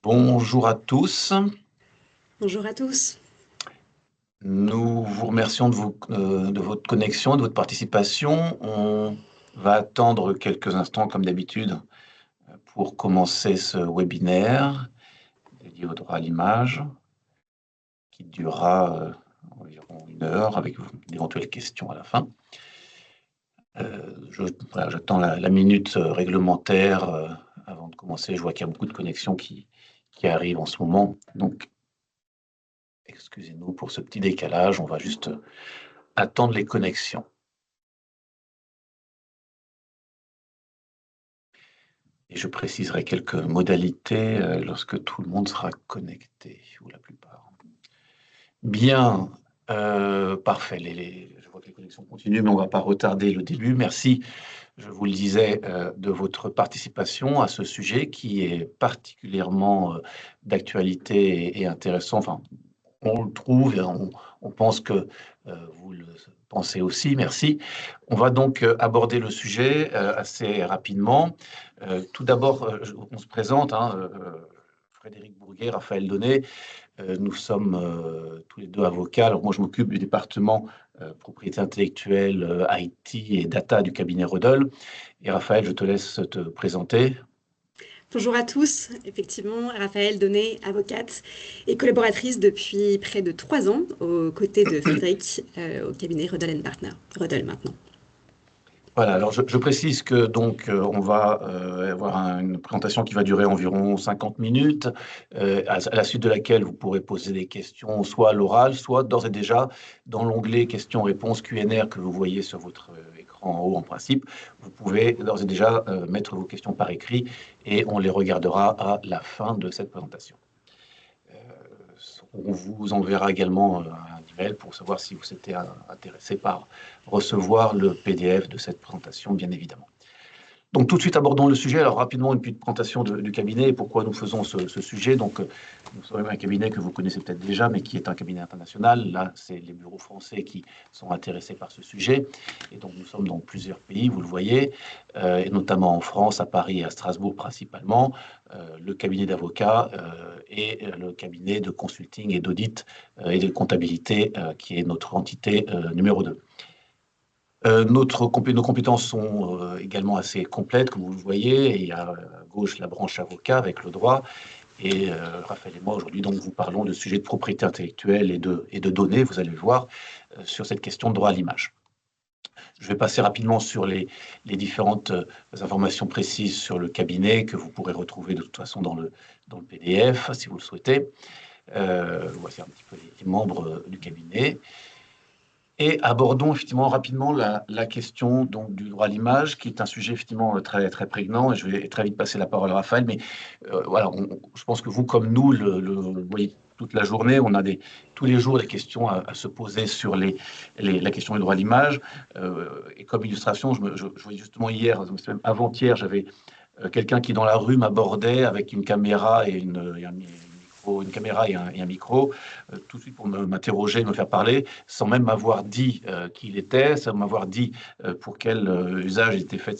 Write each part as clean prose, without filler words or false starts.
Bonjour à tous. Bonjour à tous. Nous vous remercions de votre connexion, de votre participation. On va attendre quelques instants, comme d'habitude, pour commencer ce webinaire dédié au droit à l'image, qui durera environ 1 heure, avec d'éventuelles questions à la fin. Voilà, j'attends la minute réglementaire avant de commencer. Je vois qu'il y a beaucoup de connexions qui arrivent en ce moment. Donc, excusez-nous pour ce petit décalage. On va juste attendre les connexions. Et je préciserai quelques modalités lorsque tout le monde sera connecté, ou la plupart. Bien, parfait. Je vois que les connexions continuent, mais on ne va pas retarder le début. Merci, je vous le disais, de votre participation à ce sujet qui est particulièrement d'actualité et intéressant. Enfin, on le trouve et on pense que vous le pensez aussi. Merci. On va donc aborder le sujet assez rapidement. Tout d'abord, on se présente, Frédéric Bourguet, Raphaël Donnet. Nous sommes tous les deux avocats. Alors moi, je m'occupe du département propriété intellectuelle, IT et data du cabinet Rodel. Et Raphaël, je te laisse te présenter. Bonjour à tous. Effectivement, Raphaël Donnet, avocate et collaboratrice depuis près de 3 ans aux côtés de Frédéric au cabinet Rodel Partner. Rodel maintenant. Voilà, alors je précise que donc on va avoir une présentation qui va durer environ 50 minutes, à la suite de laquelle vous pourrez poser des questions soit à l'oral, soit d'ores et déjà dans l'onglet questions-réponses Q&R que vous voyez sur votre écran en haut en principe. Vous pouvez d'ores et déjà mettre vos questions par écrit et on les regardera à la fin de cette présentation. On vous enverra également un email pour savoir si vous êtes intéressé par recevoir le PDF de cette présentation, bien évidemment. Donc, tout de suite, abordons le sujet. Alors, rapidement, une petite présentation du cabinet et pourquoi nous faisons ce sujet. Donc, nous sommes un cabinet que vous connaissez peut-être déjà, mais qui est un cabinet international. Là, c'est les bureaux français qui sont intéressés par ce sujet. Et donc, nous sommes dans plusieurs pays, vous le voyez, et notamment en France, à Paris et à Strasbourg principalement, le cabinet d'avocats et le cabinet de consulting et d'audit et de comptabilité, qui est notre entité numéro 2. Nos compétences sont également assez complètes, comme vous le voyez. Il y a à gauche la branche avocat avec le droit. Et Raphaël et moi, aujourd'hui, donc, vous parlons de sujets de propriété intellectuelle et de données, vous allez le voir, sur cette question de droit à l'image. Je vais passer rapidement sur les différentes informations précises sur le cabinet que vous pourrez retrouver de toute façon dans le PDF, si vous le souhaitez. Voici un petit peu les membres du cabinet. Et abordons effectivement rapidement la question donc, du droit à l'image, qui est un sujet effectivement très, très prégnant, et je vais très vite passer la parole à Raphaël, mais voilà, je pense que vous, comme nous, vous voyez toute la journée, on a tous les jours des questions à se poser sur la question du droit à l'image. Et comme illustration, je voyais justement hier, même avant-hier, j'avais quelqu'un qui dans la rue m'abordait avec une caméra et une caméra et un micro, tout de suite pour m'interroger, me faire parler, sans même m'avoir dit qui il était, sans m'avoir dit pour quel usage était faite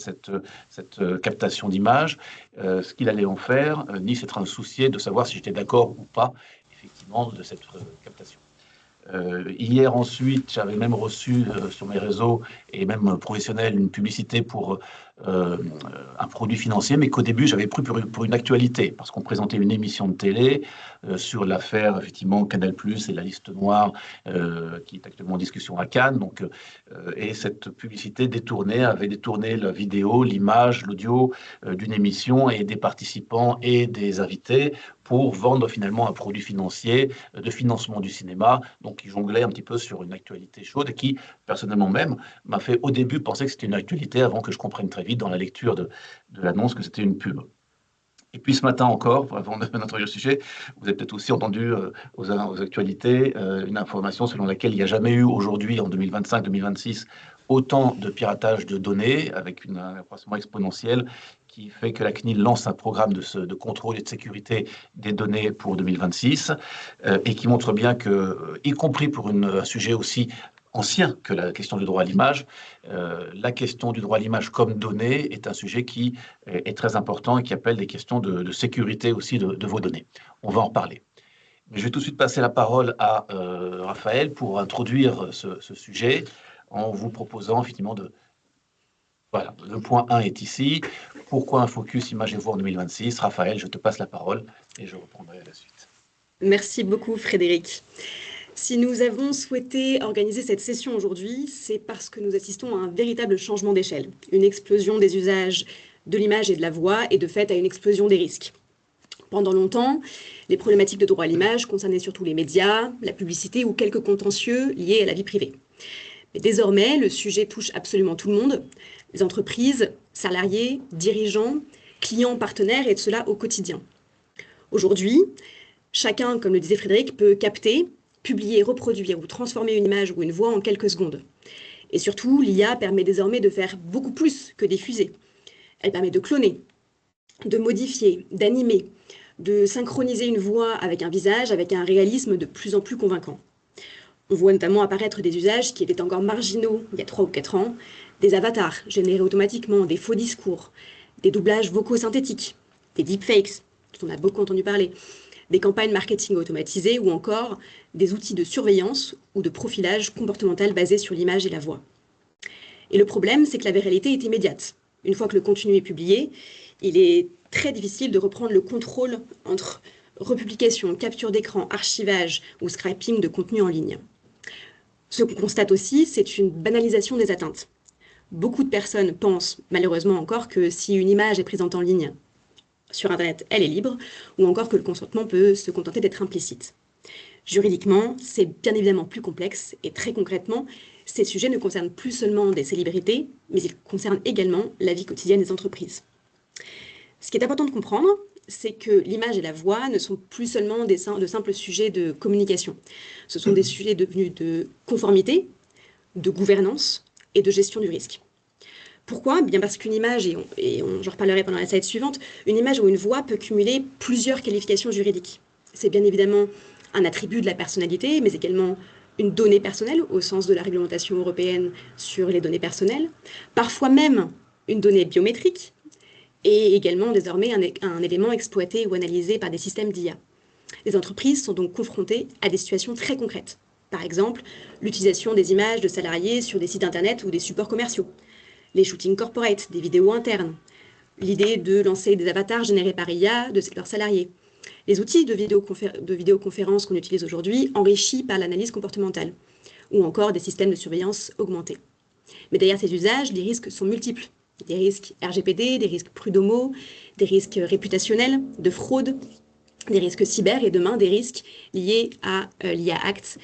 cette captation d'image, ce qu'il allait en faire, ni s'être soucié de savoir si j'étais d'accord ou pas, effectivement, de cette captation. Hier ensuite, j'avais même reçu sur mes réseaux et même professionnels une publicité pour un produit financier, mais qu'au début j'avais pris pour une actualité, parce qu'on présentait une émission de télé sur l'affaire effectivement Canal+ et la liste noire qui est actuellement en discussion à Cannes. Donc, et cette publicité avait détourné la vidéo, l'image, l'audio d'une émission et des participants et des invités pour vendre finalement un produit financier de financement du cinéma, donc qui jonglait un petit peu sur une actualité chaude et qui, personnellement même, m'a fait au début penser que c'était une actualité avant que je comprenne très vite dans la lecture de l'annonce que c'était une pub. Et puis ce matin encore, avant d'introduire le sujet, vous avez peut-être aussi entendu aux actualités une information selon laquelle il n'y a jamais eu aujourd'hui, en 2025-2026, autant de piratage de données avec un accroissement exponentiel qui fait que la CNIL lance un programme de contrôle et de sécurité des données pour 2026 et qui montre bien que, y compris pour un sujet aussi ancien que la question du droit à l'image. La question du droit à l'image comme donnée est un sujet qui est très important et qui appelle des questions de sécurité aussi de vos données. On va en reparler. Je vais tout de suite passer la parole à Raphaël pour introduire ce sujet en vous proposant effectivement de... Voilà, le point 1 est ici. Pourquoi un focus image et voix en 2026? Raphaël, je te passe la parole et je reprendrai à la suite. Merci beaucoup, Frédéric. Si nous avons souhaité organiser cette session aujourd'hui, c'est parce que nous assistons à un véritable changement d'échelle, une explosion des usages de l'image et de la voix et de fait à une explosion des risques. Pendant longtemps, les problématiques de droit à l'image concernaient surtout les médias, la publicité ou quelques contentieux liés à la vie privée. Mais désormais, le sujet touche absolument tout le monde, les entreprises, salariés, dirigeants, clients, partenaires et de cela au quotidien. Aujourd'hui, chacun, comme le disait Frédéric, peut capter, publier, reproduire ou transformer une image ou une voix en quelques secondes. Et surtout, l'IA permet désormais de faire beaucoup plus que diffuser. Elle permet de cloner, de modifier, d'animer, de synchroniser une voix avec un visage, avec un réalisme de plus en plus convaincant. On voit notamment apparaître des usages qui étaient encore marginaux il y a 3 ou 4 ans, des avatars générés automatiquement, des faux discours, des doublages vocaux synthétiques, des deepfakes, dont on a beaucoup entendu parler, des campagnes marketing automatisées ou encore des outils de surveillance ou de profilage comportemental basés sur l'image et la voix. Et le problème, c'est que la viralité est immédiate. Une fois que le contenu est publié, il est très difficile de reprendre le contrôle entre republication, capture d'écran, archivage ou scraping de contenu en ligne. Ce qu'on constate aussi, c'est une banalisation des atteintes. Beaucoup de personnes pensent, malheureusement encore, que si une image est présente en ligne sur Internet, elle est libre, ou encore que le consentement peut se contenter d'être implicite. Juridiquement, c'est bien évidemment plus complexe, et très concrètement, ces sujets ne concernent plus seulement des célébrités, mais ils concernent également la vie quotidienne des entreprises. Ce qui est important de comprendre, c'est que l'image et la voix ne sont plus seulement de simples sujets de communication. Ce sont des sujets devenus de conformité, de gouvernance et de gestion du risque. Pourquoi? Bien parce qu'une image, j'en reparlerai pendant la slide suivante, une image ou une voix peut cumuler plusieurs qualifications juridiques. C'est bien évidemment un attribut de la personnalité, mais également une donnée personnelle au sens de la réglementation européenne sur les données personnelles, parfois même une donnée biométrique, et également désormais un élément exploité ou analysé par des systèmes d'IA. Les entreprises sont donc confrontées à des situations très concrètes. Par exemple, l'utilisation des images de salariés sur des sites internet ou des supports commerciaux, les shootings corporate, des vidéos internes, l'idée de lancer des avatars générés par IA de leurs salariés, les outils de vidéoconférence qu'on utilise aujourd'hui enrichis par l'analyse comportementale, ou encore des systèmes de surveillance augmentés. Mais derrière ces usages, les risques sont multiples. Des risques RGPD, des risques prud'homo, des risques réputationnels, de fraude, des risques cyber et demain des risques liés à l'IA Act,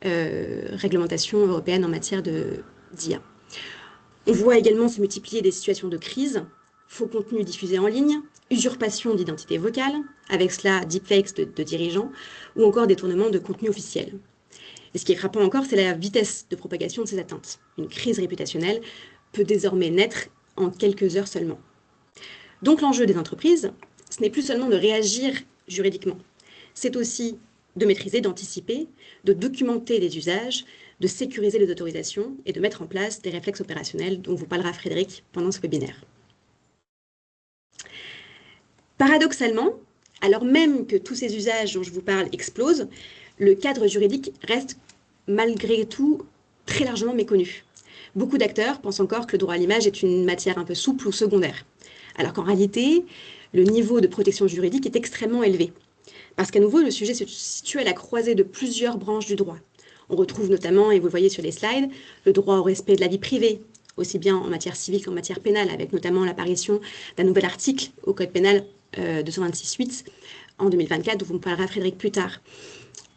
réglementation européenne en matière d'IA. On voit également se multiplier des situations de crise, faux contenus diffusés en ligne, usurpation d'identité vocale, avec cela deepfakes de dirigeants, ou encore détournement de contenus officiels. Et ce qui est frappant encore, c'est la vitesse de propagation de ces atteintes. Une crise réputationnelle peut désormais naître en quelques heures seulement. Donc l'enjeu des entreprises, ce n'est plus seulement de réagir juridiquement, c'est aussi de maîtriser, d'anticiper, de documenter les usages, de sécuriser les autorisations et de mettre en place des réflexes opérationnels dont vous parlera Frédéric pendant ce webinaire. Paradoxalement, alors même que tous ces usages dont je vous parle explosent, le cadre juridique reste malgré tout très largement méconnu. Beaucoup d'acteurs pensent encore que le droit à l'image est une matière un peu souple ou secondaire, alors qu'en réalité, le niveau de protection juridique est extrêmement élevé. Parce qu'à nouveau, le sujet se situe à la croisée de plusieurs branches du droit. On retrouve notamment, et vous le voyez sur les slides, le droit au respect de la vie privée, aussi bien en matière civile qu'en matière pénale, avec notamment l'apparition d'un nouvel article au Code pénal 226.8 en 2024, dont vous me parlera Frédéric plus tard.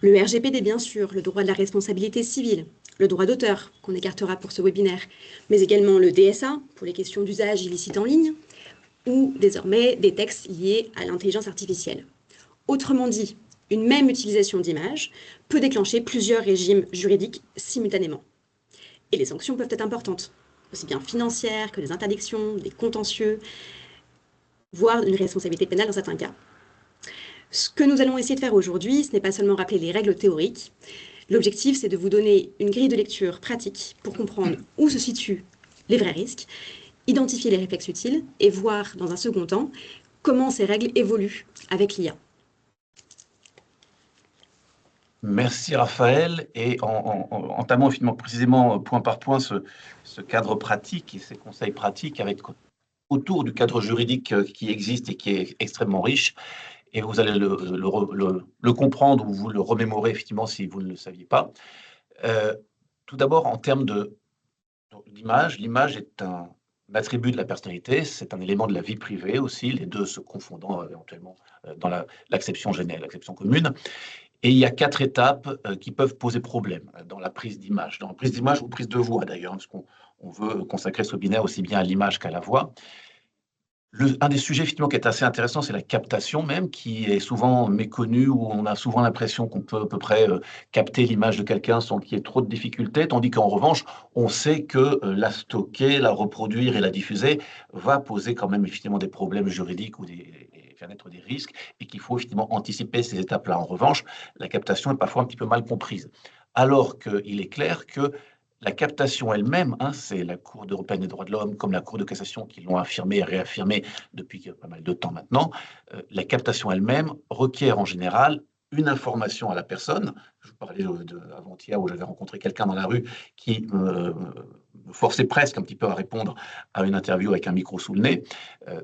Le RGPD, bien sûr, le droit de la responsabilité civile, le droit d'auteur, qu'on écartera pour ce webinaire, mais également le DSA, pour les questions d'usage illicite en ligne, ou désormais des textes liés à l'intelligence artificielle. Autrement dit, une même utilisation d'images peut déclencher plusieurs régimes juridiques simultanément. Et les sanctions peuvent être importantes, aussi bien financières que des interdictions, des contentieux, voire une responsabilité pénale dans certains cas. Ce que nous allons essayer de faire aujourd'hui, ce n'est pas seulement rappeler les règles théoriques. L'objectif, c'est de vous donner une grille de lecture pratique pour comprendre où se situent les vrais risques, identifier les réflexes utiles et voir, dans un second temps, comment ces règles évoluent avec l'IA. Merci Raphaël. Et en entamant finalement précisément point par point ce cadre pratique et ces conseils pratiques autour du cadre juridique qui existe et qui est extrêmement riche. Et vous allez le comprendre ou vous le remémorer effectivement si vous ne le saviez pas. Tout d'abord, en termes d'image, l'image est un attribut de la personnalité, c'est un élément de la vie privée aussi, les deux se confondant éventuellement dans l'acception générale, l'acception commune. Et il y a 4 étapes qui peuvent poser problème dans la prise d'image. Dans la prise d'image ou prise de voix d'ailleurs, parce qu'on veut consacrer ce binaire aussi bien à l'image qu'à la voix. Un des sujets effectivement qui est assez intéressant, c'est la captation même, qui est souvent méconnue, où on a souvent l'impression qu'on peut à peu près capter l'image de quelqu'un sans qu'il y ait trop de difficultés, tandis qu'en revanche, on sait que la stocker, la reproduire et la diffuser va poser quand même effectivement des problèmes juridiques ou et faire naître des risques, et qu'il faut effectivement anticiper ces étapes-là. En revanche, la captation est parfois un petit peu mal comprise, alors qu'il est clair que la captation elle-même, c'est la Cour européenne des droits de l'homme, comme la Cour de cassation qui l'ont affirmé et réaffirmé depuis pas mal de temps maintenant, la captation elle-même requiert en général une information à la personne. Je vous parlais avant-hier où j'avais rencontré quelqu'un dans la rue qui me forçait presque un petit peu à répondre à une interview avec un micro sous le nez.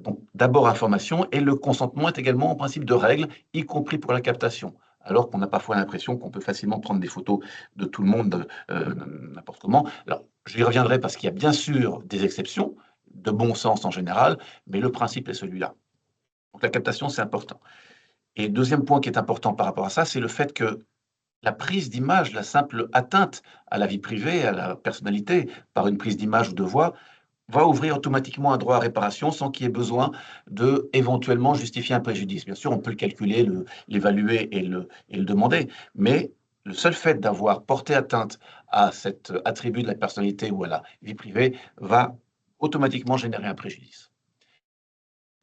Donc d'abord information, et le consentement est également en principe de règle, y compris pour la captation. Alors qu'on a parfois l'impression qu'on peut facilement prendre des photos de tout le monde n'importe comment. Alors, j'y reviendrai parce qu'il y a bien sûr des exceptions, de bon sens en général, mais le principe est celui-là. Donc la captation, c'est important. Et deuxième point qui est important par rapport à ça, c'est le fait que la prise d'image, la simple atteinte à la vie privée, à la personnalité, par une prise d'image ou de voix, va ouvrir automatiquement un droit à réparation sans qu'il y ait besoin de éventuellement justifier un préjudice. Bien sûr, on peut le calculer, l'évaluer et le demander, mais le seul fait d'avoir porté atteinte à cet attribut de la personnalité ou à la vie privée va automatiquement générer un préjudice.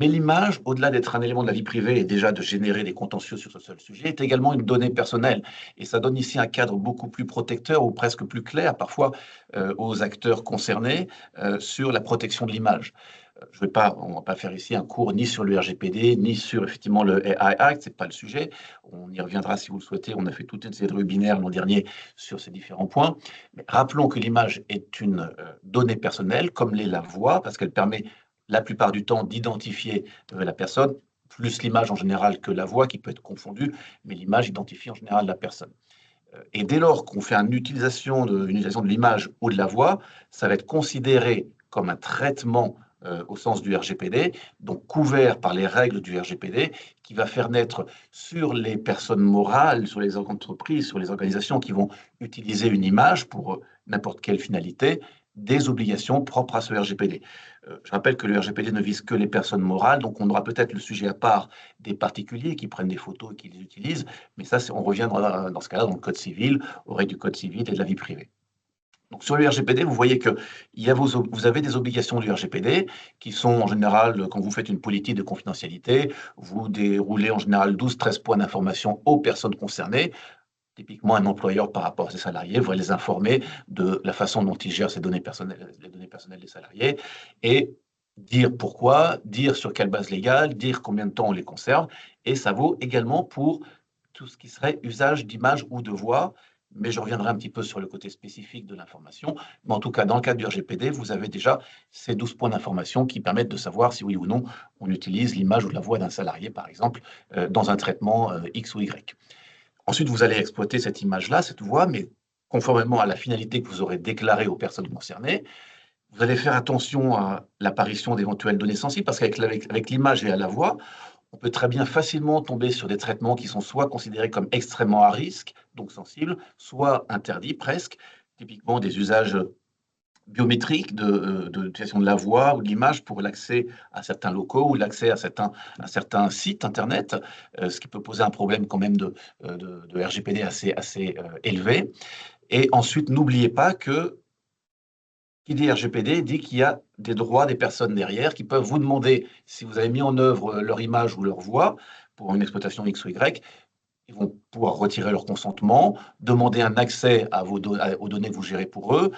Mais l'image, au-delà d'être un élément de la vie privée et déjà de générer des contentieux sur ce seul sujet, est également une donnée personnelle. Et ça donne ici un cadre beaucoup plus protecteur ou presque plus clair parfois aux acteurs concernés sur la protection de l'image. On ne va pas faire ici un cours ni sur le RGPD, ni sur effectivement le AI Act, ce n'est pas le sujet. On y reviendra si vous le souhaitez. On a fait toute une série de webinaires l'an dernier sur ces différents points. Mais rappelons que l'image est une donnée personnelle, comme l'est la voix, parce qu'elle permet la plupart du temps d'identifier la personne, plus l'image en général que la voix qui peut être confondue, mais l'image identifie en général la personne. Et dès lors qu'on fait une utilisation de l'image ou de la voix, ça va être considéré comme un traitement au sens du RGPD, donc couvert par les règles du RGPD, qui va faire naître sur les personnes morales, sur les entreprises, sur les organisations qui vont utiliser une image pour n'importe quelle finalité, des obligations propres à ce RGPD. Je rappelle que le RGPD ne vise que les personnes morales, donc on aura peut-être le sujet à part des particuliers qui prennent des photos et qui les utilisent, mais ça, on reviendra dans ce cas-là dans le Code civil, aux règles du Code civil et de la vie privée. Donc sur le RGPD, vous voyez que vous avez des obligations du RGPD qui sont en général, quand vous faites une politique de confidentialité, vous déroulez en général 12-13 points d'information aux personnes concernées. Typiquement, un employeur, par rapport à ses salariés, va les informer de la façon dont il gère ses données personnelles, les données personnelles des salariés, et dire pourquoi, dire sur quelle base légale, dire combien de temps on les conserve. Et ça vaut également pour tout ce qui serait usage d'image ou de voix, mais je reviendrai un petit peu sur le côté spécifique de l'information. Mais en tout cas, dans le cadre du RGPD, vous avez déjà ces 12 points d'information qui permettent de savoir si oui ou non on utilise l'image ou la voix d'un salarié, par exemple, dans un traitement X ou Y. Ensuite, vous allez exploiter cette image-là, cette voix, mais conformément à la finalité que vous aurez déclarée aux personnes concernées. Vous allez faire attention à l'apparition d'éventuelles données sensibles, parce qu'avec l'image et à la voix, on peut très bien facilement tomber sur des traitements qui sont soit considérés comme extrêmement à risque, donc sensibles, soit interdits presque, typiquement des usages biométrique d'utilisation de la voix ou de l'image pour l'accès à certains locaux ou l'accès à certains sites Internet, ce qui peut poser un problème quand même de RGPD assez élevé. Et ensuite, n'oubliez pas que qui dit RGPD dit qu'il y a des droits des personnes derrière qui peuvent vous demander, si vous avez mis en œuvre leur image ou leur voix pour une exploitation X ou Y, Ils vont pouvoir retirer leur consentement, demander un accès aux données que vous gérez pour eux,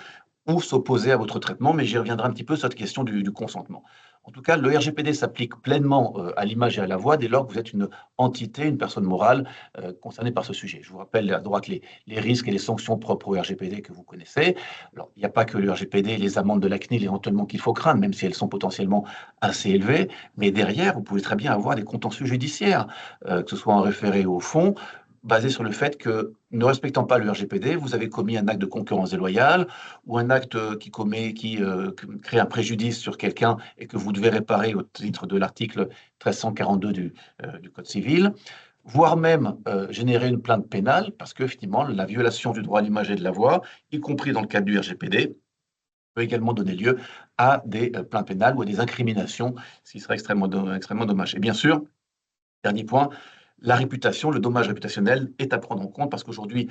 ou s'opposer à votre traitement, mais j'y reviendrai un petit peu sur cette question du consentement. En tout cas, le RGPD s'applique pleinement à l'image et à la voix dès lors que vous êtes une entité, une personne morale concernée par ce sujet. Je vous rappelle à droite les risques et les sanctions propres au RGPD que vous connaissez. Alors, il n'y a pas que le RGPD et les amendes de la CNIL éventuellement qu'il faut craindre, même si elles sont potentiellement assez élevées, mais derrière, vous pouvez très bien avoir des contentieux judiciaires, que ce soit en référé ou au fond, basé sur le fait que, ne respectant pas le RGPD, vous avez commis un acte de concurrence déloyale ou un acte qui crée un préjudice sur quelqu'un et que vous devez réparer au titre de l'article 1342 du Code civil, voire même générer une plainte pénale, parce que effectivement, la violation du droit à l'image et de la voix, y compris dans le cadre du RGPD, peut également donner lieu à des plaintes pénales ou à des incriminations, ce qui serait extrêmement dommage. Et bien sûr, dernier point, la réputation, le dommage réputationnel est à prendre en compte parce qu'aujourd'hui,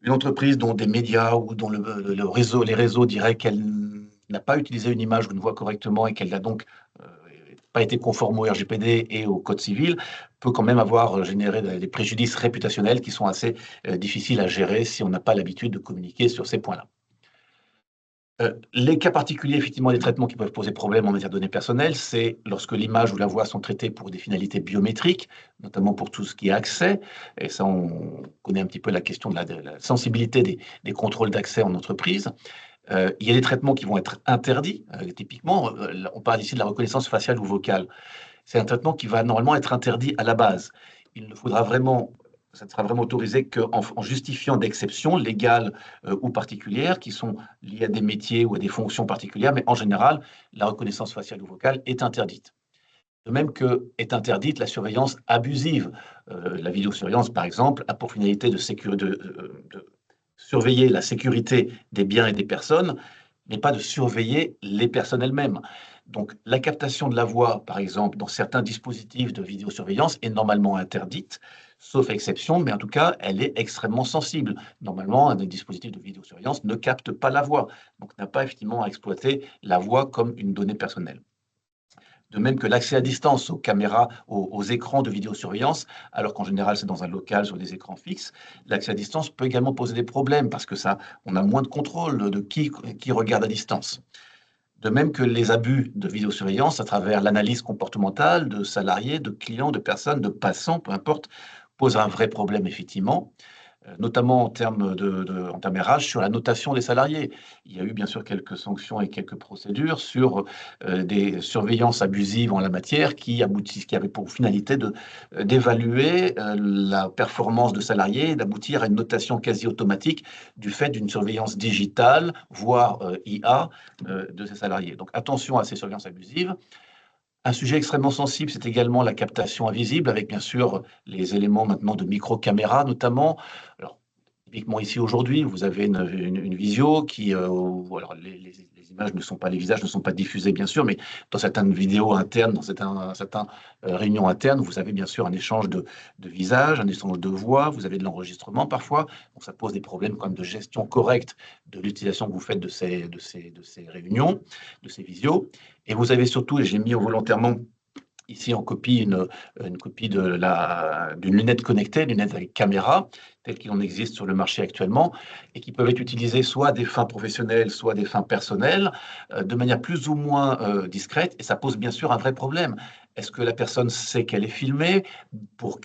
une entreprise dont des médias ou dont les réseaux diraient qu'elle n'a pas utilisé une image ou une voix correctement et qu'elle n'a donc euh, pas été conforme au RGPD et au Code civil, peut quand même avoir généré des préjudices réputationnels qui sont assez difficiles à gérer si on n'a pas l'habitude de communiquer sur ces points-là. Les cas particuliers, effectivement, des traitements qui peuvent poser problème en matière de données personnelles, c'est lorsque l'image ou la voix sont traitées pour des finalités biométriques, notamment pour tout ce qui est accès. Et ça, on connaît un petit peu la question de la sensibilité des contrôles d'accès en entreprise. Il y a des traitements qui vont être interdits. Typiquement, on parle ici de la reconnaissance faciale ou vocale. C'est un traitement qui va normalement être interdit à la base. Il ne faudra vraiment, ça ne sera vraiment autorisé en justifiant d'exceptions légales ou particulières qui sont liées à des métiers ou à des fonctions particulières, mais en général, la reconnaissance faciale ou vocale est interdite. De même que est interdite la surveillance abusive. La vidéosurveillance, par exemple, a pour finalité de surveiller la sécurité des biens et des personnes, mais pas de surveiller les personnes elles-mêmes. Donc, la captation de la voix, par exemple, dans certains dispositifs de vidéosurveillance est normalement interdite, sauf exception, mais en tout cas, elle est extrêmement sensible. Normalement, un dispositif de vidéosurveillance ne capte pas la voix, donc n'a pas effectivement à exploiter la voix comme une donnée personnelle. De même que l'accès à distance aux caméras, aux écrans de vidéosurveillance, alors qu'en général c'est dans un local sur des écrans fixes, l'accès à distance peut également poser des problèmes parce que ça, on a moins de contrôle de qui regarde à distance. De même que les abus de vidéosurveillance à travers l'analyse comportementale de salariés, de clients, de personnes, de passants, peu importe, posent un vrai problème effectivement, notamment en termes RH, sur la notation des salariés. Il y a eu bien sûr quelques sanctions et quelques procédures sur des surveillances abusives en la matière qui avaient pour finalité d'évaluer la performance de salariés et d'aboutir à une notation quasi automatique du fait d'une surveillance digitale, voire IA, de ces salariés. Donc attention à ces surveillances abusives. Un sujet extrêmement sensible, c'est également la captation invisible, avec bien sûr les éléments maintenant de micro-caméra notamment. Alors, typiquement ici aujourd'hui, vous avez une visio qui, où alors les images ne sont pas, les visages ne sont pas diffusés bien sûr, mais dans certaines vidéos internes, dans certains réunions internes, vous avez bien sûr un échange de visages, un échange de voix, vous avez de l'enregistrement parfois, donc ça pose des problèmes quand même de gestion correcte de l'utilisation que vous faites de ces réunions, de ces visios. Et vous avez surtout, et j'ai mis volontairement ici en copie une copie d'une lunette connectée, lunette avec caméra, telle qu'il en existe sur le marché actuellement, et qui peuvent être utilisées soit à des fins professionnelles, soit à des fins personnelles, de manière plus ou moins discrète, et ça pose bien sûr un vrai problème. Est-ce que la personne sait qu'elle est filmée?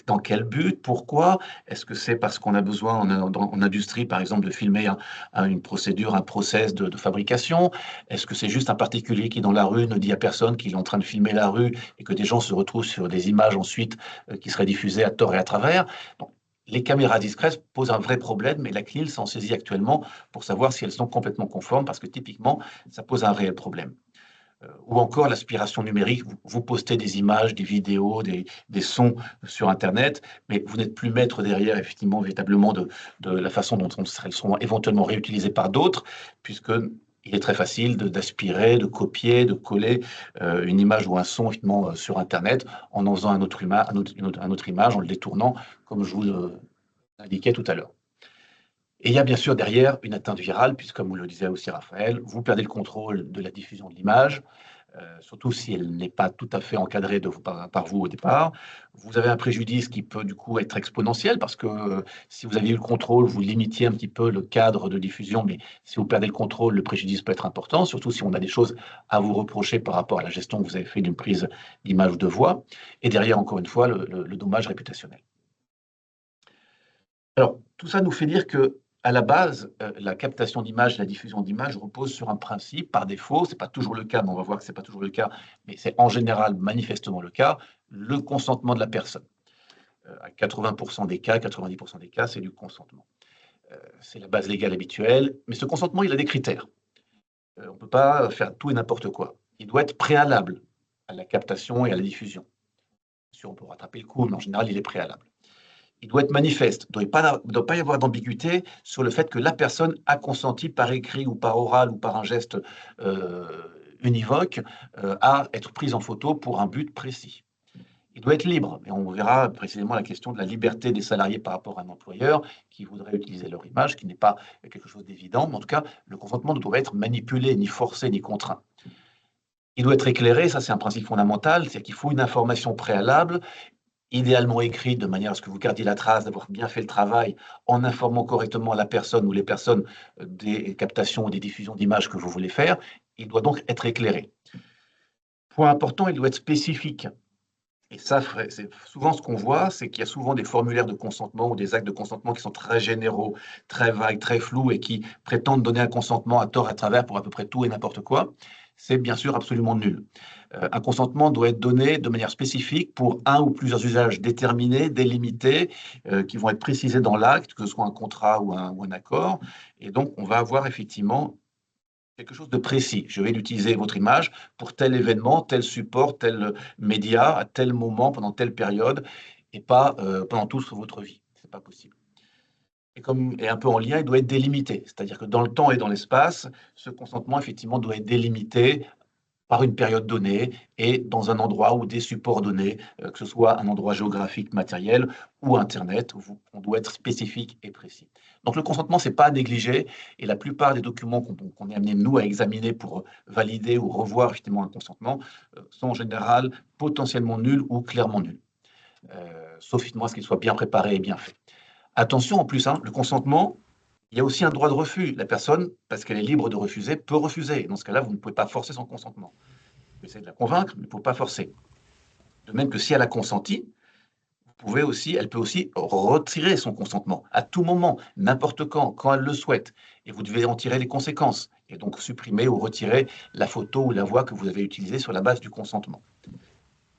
Dans quel but? Pourquoi? Est-ce que c'est parce qu'on a besoin en industrie, par exemple, de filmer une procédure, un process de fabrication? Est-ce que c'est juste un particulier qui, dans la rue, ne dit à personne qu'il est en train de filmer la rue et que des gens se retrouvent sur des images ensuite qui seraient diffusées à tort et à travers? Donc, les caméras discrètes posent un vrai problème, mais la CNIL s'en saisit actuellement pour savoir si elles sont complètement conformes, parce que typiquement, ça pose un réel problème. Ou encore l'aspiration numérique, vous postez des images, des vidéos, des sons sur Internet, mais vous n'êtes plus maître derrière, effectivement, véritablement de la façon dont elles seront éventuellement réutilisées par d'autres, puisque il est très facile d'aspirer, de copier, de coller une image ou un son effectivement, sur Internet en faisant un autre image, en le détournant, comme je vous l'indiquais tout à l'heure. Et il y a bien sûr derrière une atteinte virale, puisque comme vous le disait aussi Raphaël, vous perdez le contrôle de la diffusion de l'image, surtout si elle n'est pas tout à fait encadrée par vous au départ. Vous avez un préjudice qui peut du coup être exponentiel parce que si vous aviez eu le contrôle, vous limitiez un petit peu le cadre de diffusion, mais si vous perdez le contrôle, le préjudice peut être important, surtout si on a des choses à vous reprocher par rapport à la gestion que vous avez fait d'une prise d'image ou de voix. Et derrière, encore une fois, le dommage réputationnel. Alors, tout ça nous fait dire que, à la base, la captation d'images, la diffusion d'images repose sur un principe par défaut. C'est pas toujours le cas, mais on va voir que c'est pas toujours le cas, mais c'est en général manifestement le cas, le consentement de la personne. À 80% des cas, 90% des cas, c'est du consentement. C'est la base légale habituelle, mais ce consentement, il a des critères. On ne peut pas faire tout et n'importe quoi. Il doit être préalable à la captation et à la diffusion. Bien sûr, on peut rattraper le coup, mais en général, il est préalable. Il doit être manifeste. Il ne doit pas y avoir d'ambiguïté sur le fait que la personne a consenti par écrit ou par oral ou par un geste univoque à être prise en photo pour un but précis. Il doit être libre, et on verra précisément la question de la liberté des salariés par rapport à un employeur qui voudrait utiliser leur image, qui n'est pas quelque chose d'évident, mais en tout cas, le consentement ne doit pas être manipulé, ni forcé, ni contraint. Il doit être éclairé, ça c'est un principe fondamental, c'est-à-dire qu'il faut une information préalable, idéalement écrite de manière à ce que vous gardiez la trace d'avoir bien fait le travail en informant correctement la personne ou les personnes des captations ou des diffusions d'images que vous voulez faire. Il doit donc être éclairé. Point important, il doit être spécifique. Et ça, c'est souvent ce qu'on voit, c'est qu'il y a souvent des formulaires de consentement ou des actes de consentement qui sont très généraux, très vagues, très flous et qui prétendent donner un consentement à tort et à travers pour à peu près tout et n'importe quoi. C'est bien sûr absolument nul. Un consentement doit être donné de manière spécifique pour un ou plusieurs usages déterminés, délimités, qui vont être précisés dans l'acte, que ce soit un contrat ou un accord. Et donc, on va avoir effectivement quelque chose de précis. Je vais utiliser votre image pour tel événement, tel support, tel média, à tel moment, pendant telle période, et pas pendant toute votre vie. C'est pas possible. Et un peu en lien, il doit être délimité. C'est-à-dire que dans le temps et dans l'espace, ce consentement, effectivement, doit être délimité par une période donnée et dans un endroit ou des supports donnés, que ce soit un endroit géographique matériel ou Internet, où on doit être spécifique et précis. Donc le consentement, c'est pas à négliger et la plupart des documents qu'on est amené, nous, à examiner pour valider ou revoir effectivement un consentement sont en général potentiellement nuls ou clairement nuls, sauf effectivement à ce qu'ils soient bien préparés et bien faits. Attention en plus, hein, le consentement, il y a aussi un droit de refus. La personne, parce qu'elle est libre de refuser, peut refuser. Dans ce cas-là, vous ne pouvez pas forcer son consentement. Vous essayez de la convaincre, mais il ne faut pas forcer. De même que si elle a consenti, elle peut aussi retirer son consentement à tout moment, n'importe quand elle le souhaite. Et vous devez en tirer les conséquences. Et donc supprimer ou retirer la photo ou la voix que vous avez utilisée sur la base du consentement.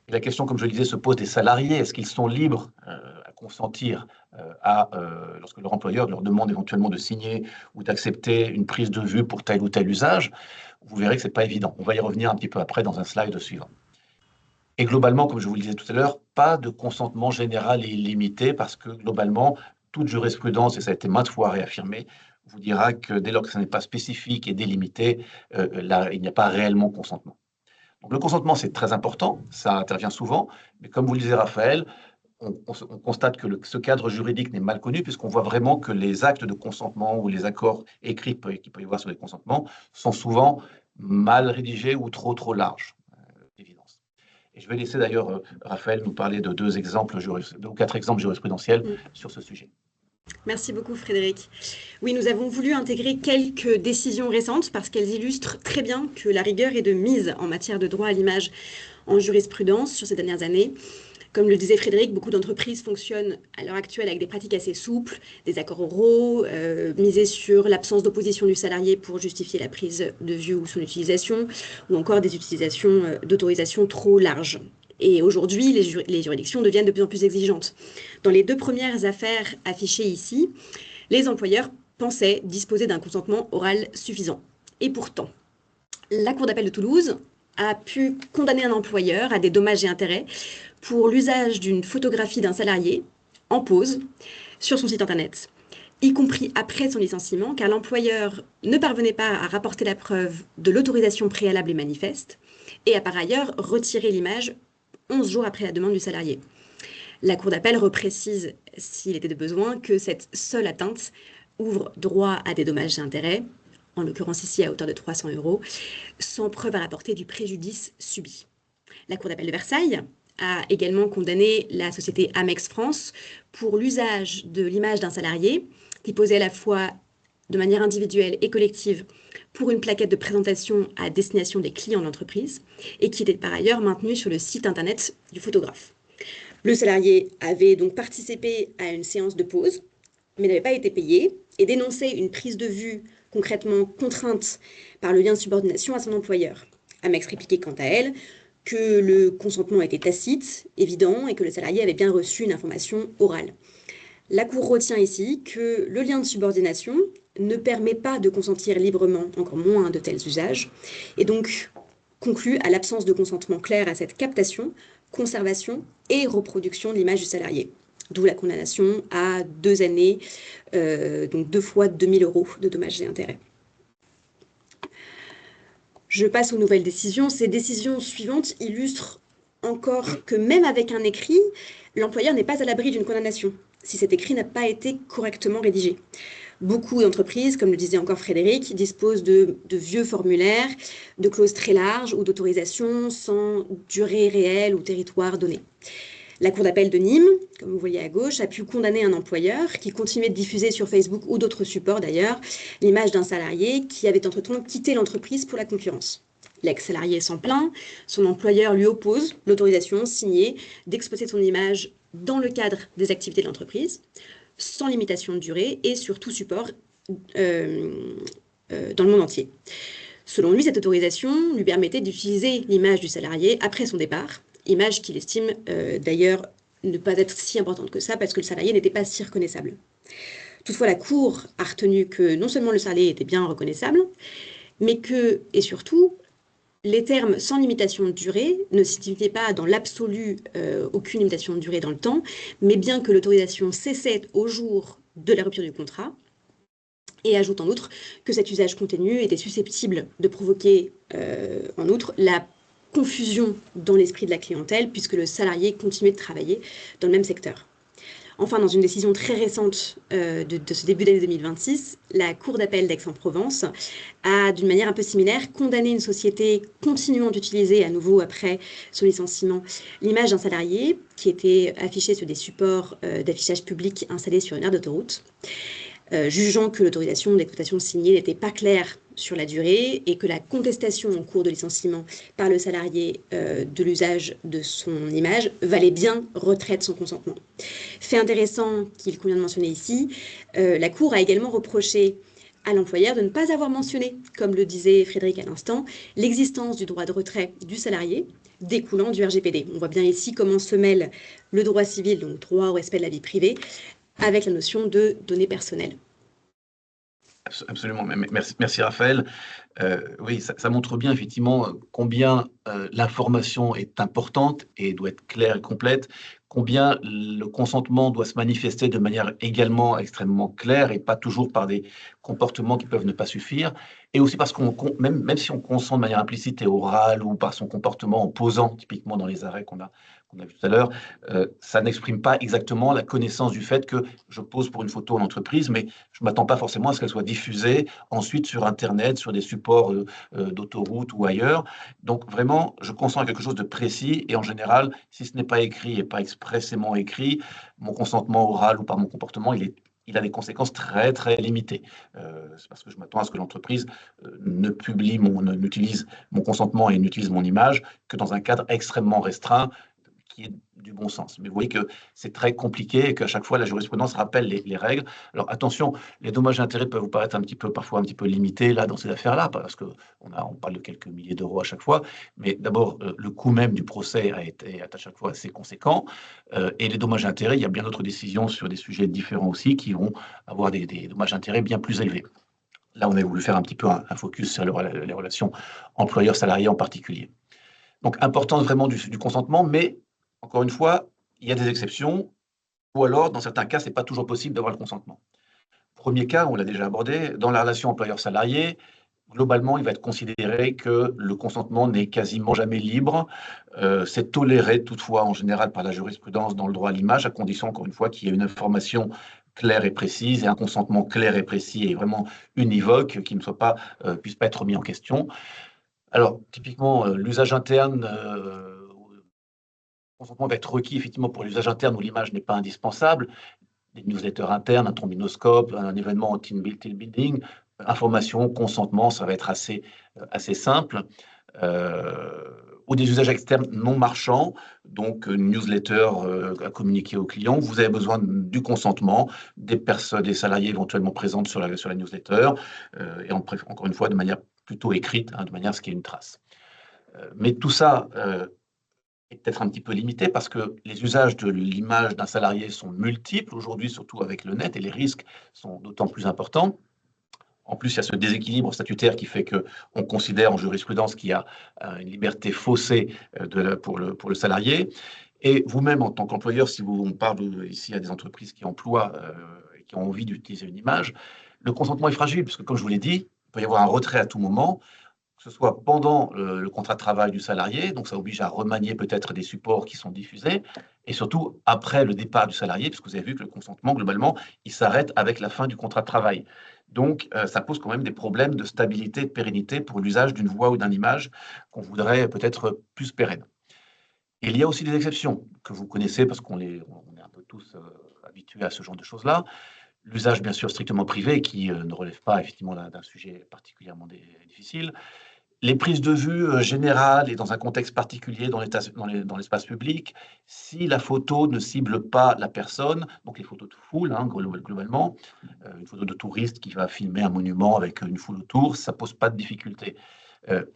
Et la question, comme je le disais, se pose des salariés. Est-ce qu'ils sont libres à consentir lorsque leur employeur leur demande éventuellement de signer ou d'accepter une prise de vue pour tel ou tel usage? Vous verrez que ce n'est pas évident. On va y revenir un petit peu après dans un slide suivant. Et globalement, comme je vous le disais tout à l'heure, pas de consentement général et illimité parce que globalement, toute jurisprudence, et ça a été maintes fois réaffirmé, vous dira que dès lors que ce n'est pas spécifique et délimité, là, il n'y a pas réellement consentement. Donc, le consentement, c'est très important, ça intervient souvent, mais comme vous le disiez, Raphaël, on constate que ce cadre juridique n'est mal connu puisqu'on voit vraiment que les actes de consentement ou les accords écrits qu'il peut y avoir sur les consentements sont souvent mal rédigés ou trop larges, d'évidence. Et je vais laisser d'ailleurs Raphaël nous parler de deux ou quatre exemples jurisprudentiels sur ce sujet. Merci beaucoup Frédéric. Oui, nous avons voulu intégrer quelques décisions récentes parce qu'elles illustrent très bien que la rigueur est de mise en matière de droit à l'image en jurisprudence sur ces dernières années. Comme le disait Frédéric, beaucoup d'entreprises fonctionnent à l'heure actuelle avec des pratiques assez souples, des accords oraux, misés sur l'absence d'opposition du salarié pour justifier la prise de vue ou son utilisation, ou encore des utilisations d'autorisation trop larges. Et aujourd'hui, les juridictions deviennent de plus en plus exigeantes. Dans les deux premières affaires affichées ici, les employeurs pensaient disposer d'un consentement oral suffisant. Et pourtant, la Cour d'appel de Toulouse a pu condamner un employeur à des dommages et intérêts pour l'usage d'une photographie d'un salarié en pause sur son site internet, y compris après son licenciement, car l'employeur ne parvenait pas à rapporter la preuve de l'autorisation préalable et manifeste, et a par ailleurs retiré l'image 11 jours après la demande du salarié. La Cour d'appel reprécise, s'il était de besoin, que cette seule atteinte ouvre droit à des dommages et intérêts en l'occurrence ici à hauteur de 300 €, sans preuve à rapporter du préjudice subi. La Cour d'appel de Versailles a également condamné la société Amex France pour l'usage de l'image d'un salarié qui posait à la fois de manière individuelle et collective pour une plaquette de présentation à destination des clients de l'entreprise et qui était par ailleurs maintenue sur le site internet du photographe. Le salarié avait donc participé à une séance de pause, mais n'avait pas été payé et dénonçait une prise de vue concrètement contrainte par le lien de subordination à son employeur. Amex répliquait quant à elle que le consentement était tacite, évident, et que le salarié avait bien reçu une information orale. La Cour retient ici que le lien de subordination ne permet pas de consentir librement, encore moins de tels usages, et donc conclut à l'absence de consentement clair à cette captation, conservation et reproduction de l'image du salarié. D'où la condamnation à 2 années, donc 2 fois 2 000 € de dommages et intérêts. Je passe aux nouvelles décisions. Ces décisions suivantes illustrent encore que même avec un écrit, l'employeur n'est pas à l'abri d'une condamnation, si cet écrit n'a pas été correctement rédigé. Beaucoup d'entreprises, comme le disait encore Frédéric, disposent de vieux formulaires, de clauses très larges ou d'autorisations sans durée réelle ou territoire donné. La Cour d'appel de Nîmes, comme vous voyez à gauche, a pu condamner un employeur qui continuait de diffuser sur Facebook ou d'autres supports d'ailleurs l'image d'un salarié qui avait entre-temps quitté l'entreprise pour la concurrence. L'ex-salarié s'en plaint, son employeur lui oppose l'autorisation signée d'exposer son image dans le cadre des activités de l'entreprise, sans limitation de durée et sur tout support dans le monde entier. Selon lui, cette autorisation lui permettait d'utiliser l'image du salarié après son départ, image qu'il estime d'ailleurs ne pas être si importante que ça parce que le salarié n'était pas si reconnaissable. Toutefois, la Cour a retenu que non seulement le salarié était bien reconnaissable, mais que, et surtout, les termes sans limitation de durée ne signifiaient pas dans l'absolu aucune limitation de durée dans le temps, mais bien que l'autorisation cessait au jour de la rupture du contrat, et ajoute en outre que cet usage continu était susceptible de provoquer en outre la confusion dans l'esprit de la clientèle puisque le salarié continuait de travailler dans le même secteur. Enfin, dans une décision très récente de ce début d'année 2026, la Cour d'appel d'Aix-en-Provence a, d'une manière un peu similaire, condamné une société continuant d'utiliser à nouveau après son licenciement l'image d'un salarié qui était affiché sur des supports d'affichage public installés sur une aire d'autoroute. Jugeant que l'autorisation d'exploitation signée n'était pas claire sur la durée et que la contestation en cours de licenciement par le salarié de l'usage de son image valait bien retrait de son consentement. Fait intéressant qu'il convient de mentionner ici, la Cour a également reproché à l'employeur de ne pas avoir mentionné, comme le disait Frédéric à l'instant, l'existence du droit de retrait du salarié découlant du RGPD. On voit bien ici comment se mêle le droit civil, donc droit au respect de la vie privée, avec la notion de données personnelles. Absolument, merci Raphaël. Oui, ça montre bien effectivement combien l'information est importante et doit être claire et complète, combien le consentement doit se manifester de manière également extrêmement claire et pas toujours par des comportements qui peuvent ne pas suffire, et aussi parce même si on consent de manière implicite et orale ou par son comportement en posant, typiquement dans les arrêts qu'on a vu tout à l'heure, ça n'exprime pas exactement la connaissance du fait que je pose pour une photo en entreprise, mais je ne m'attends pas forcément à ce qu'elle soit diffusée ensuite sur Internet, sur des supports d'autoroute ou ailleurs. Donc vraiment, je consens à quelque chose de précis et en général, si ce n'est pas écrit et pas expressément écrit, mon consentement oral ou par mon comportement, il a des conséquences très, très limitées. C'est parce que je m'attends à ce que l'entreprise n'utilise mon consentement et n'utilise mon image que dans un cadre extrêmement restreint qui est du bon sens. Mais vous voyez que c'est très compliqué et qu'à chaque fois, la jurisprudence rappelle les règles. Alors attention, les dommages et intérêts peuvent vous paraître parfois un petit peu limités là, dans ces affaires-là, parce qu'on parle de quelques milliers d'euros à chaque fois. Mais d'abord, le coût même du procès est à chaque fois assez conséquent. Et les dommages et intérêts, il y a bien d'autres décisions sur des sujets différents aussi qui vont avoir des dommages et intérêts bien plus élevés. Là, on a voulu faire un petit peu un focus sur les relations employeur-salarié en particulier. Donc, importance vraiment du consentement, mais encore une fois, il y a des exceptions, ou alors, dans certains cas, ce n'est pas toujours possible d'avoir le consentement. Premier cas, on l'a déjà abordé, dans la relation employeur-salarié, globalement, il va être considéré que le consentement n'est quasiment jamais libre. C'est toléré toutefois, en général, par la jurisprudence dans le droit à l'image, à condition, encore une fois, qu'il y ait une information claire et précise et un consentement clair et précis et vraiment univoque qui ne soit pas, puisse pas être mis en question. Alors, typiquement, l'usage interne, le consentement va être requis effectivement pour l'usage interne où l'image n'est pas indispensable. Des newsletters internes, un trombinoscope, un événement en team building, information, consentement, ça va être assez simple. Ou des usages externes non marchands, donc une newsletter à communiquer aux clients. Vous avez besoin du consentement des personnes, des salariés éventuellement présentes sur la newsletter, et encore une fois de manière plutôt écrite, hein, de manière à ce qu'il y ait une trace. Mais tout ça est peut-être un petit peu limité parce que les usages de l'image d'un salarié sont multiples aujourd'hui, surtout avec le net, et les risques sont d'autant plus importants. En plus, il y a ce déséquilibre statutaire qui fait qu'on considère en jurisprudence qu'il y a une liberté faussée pour le salarié. Et vous-même, en tant qu'employeur, si on parle ici à des entreprises qui emploient et qui ont envie d'utiliser une image, le consentement est fragile, puisque comme je vous l'ai dit, il peut y avoir un retrait à tout moment, que ce soit pendant le contrat de travail du salarié, donc ça oblige à remanier peut-être des supports qui sont diffusés, et surtout après le départ du salarié, puisque vous avez vu que le consentement, globalement, il s'arrête avec la fin du contrat de travail. Donc, ça pose quand même des problèmes de stabilité, de pérennité pour l'usage d'une voix ou d'une image qu'on voudrait peut-être plus pérenne. Et il y a aussi des exceptions que vous connaissez parce on est un peu tous habitués à ce genre de choses-là. L'usage, bien sûr, strictement privé qui ne relève pas effectivement d'un sujet particulièrement difficile. Les prises de vue générales et dans un contexte particulier dans l'espace public, si la photo ne cible pas la personne, donc les photos de foule, hein, globalement, une photo de touriste qui va filmer un monument avec une foule autour, ça pose pas de difficulté.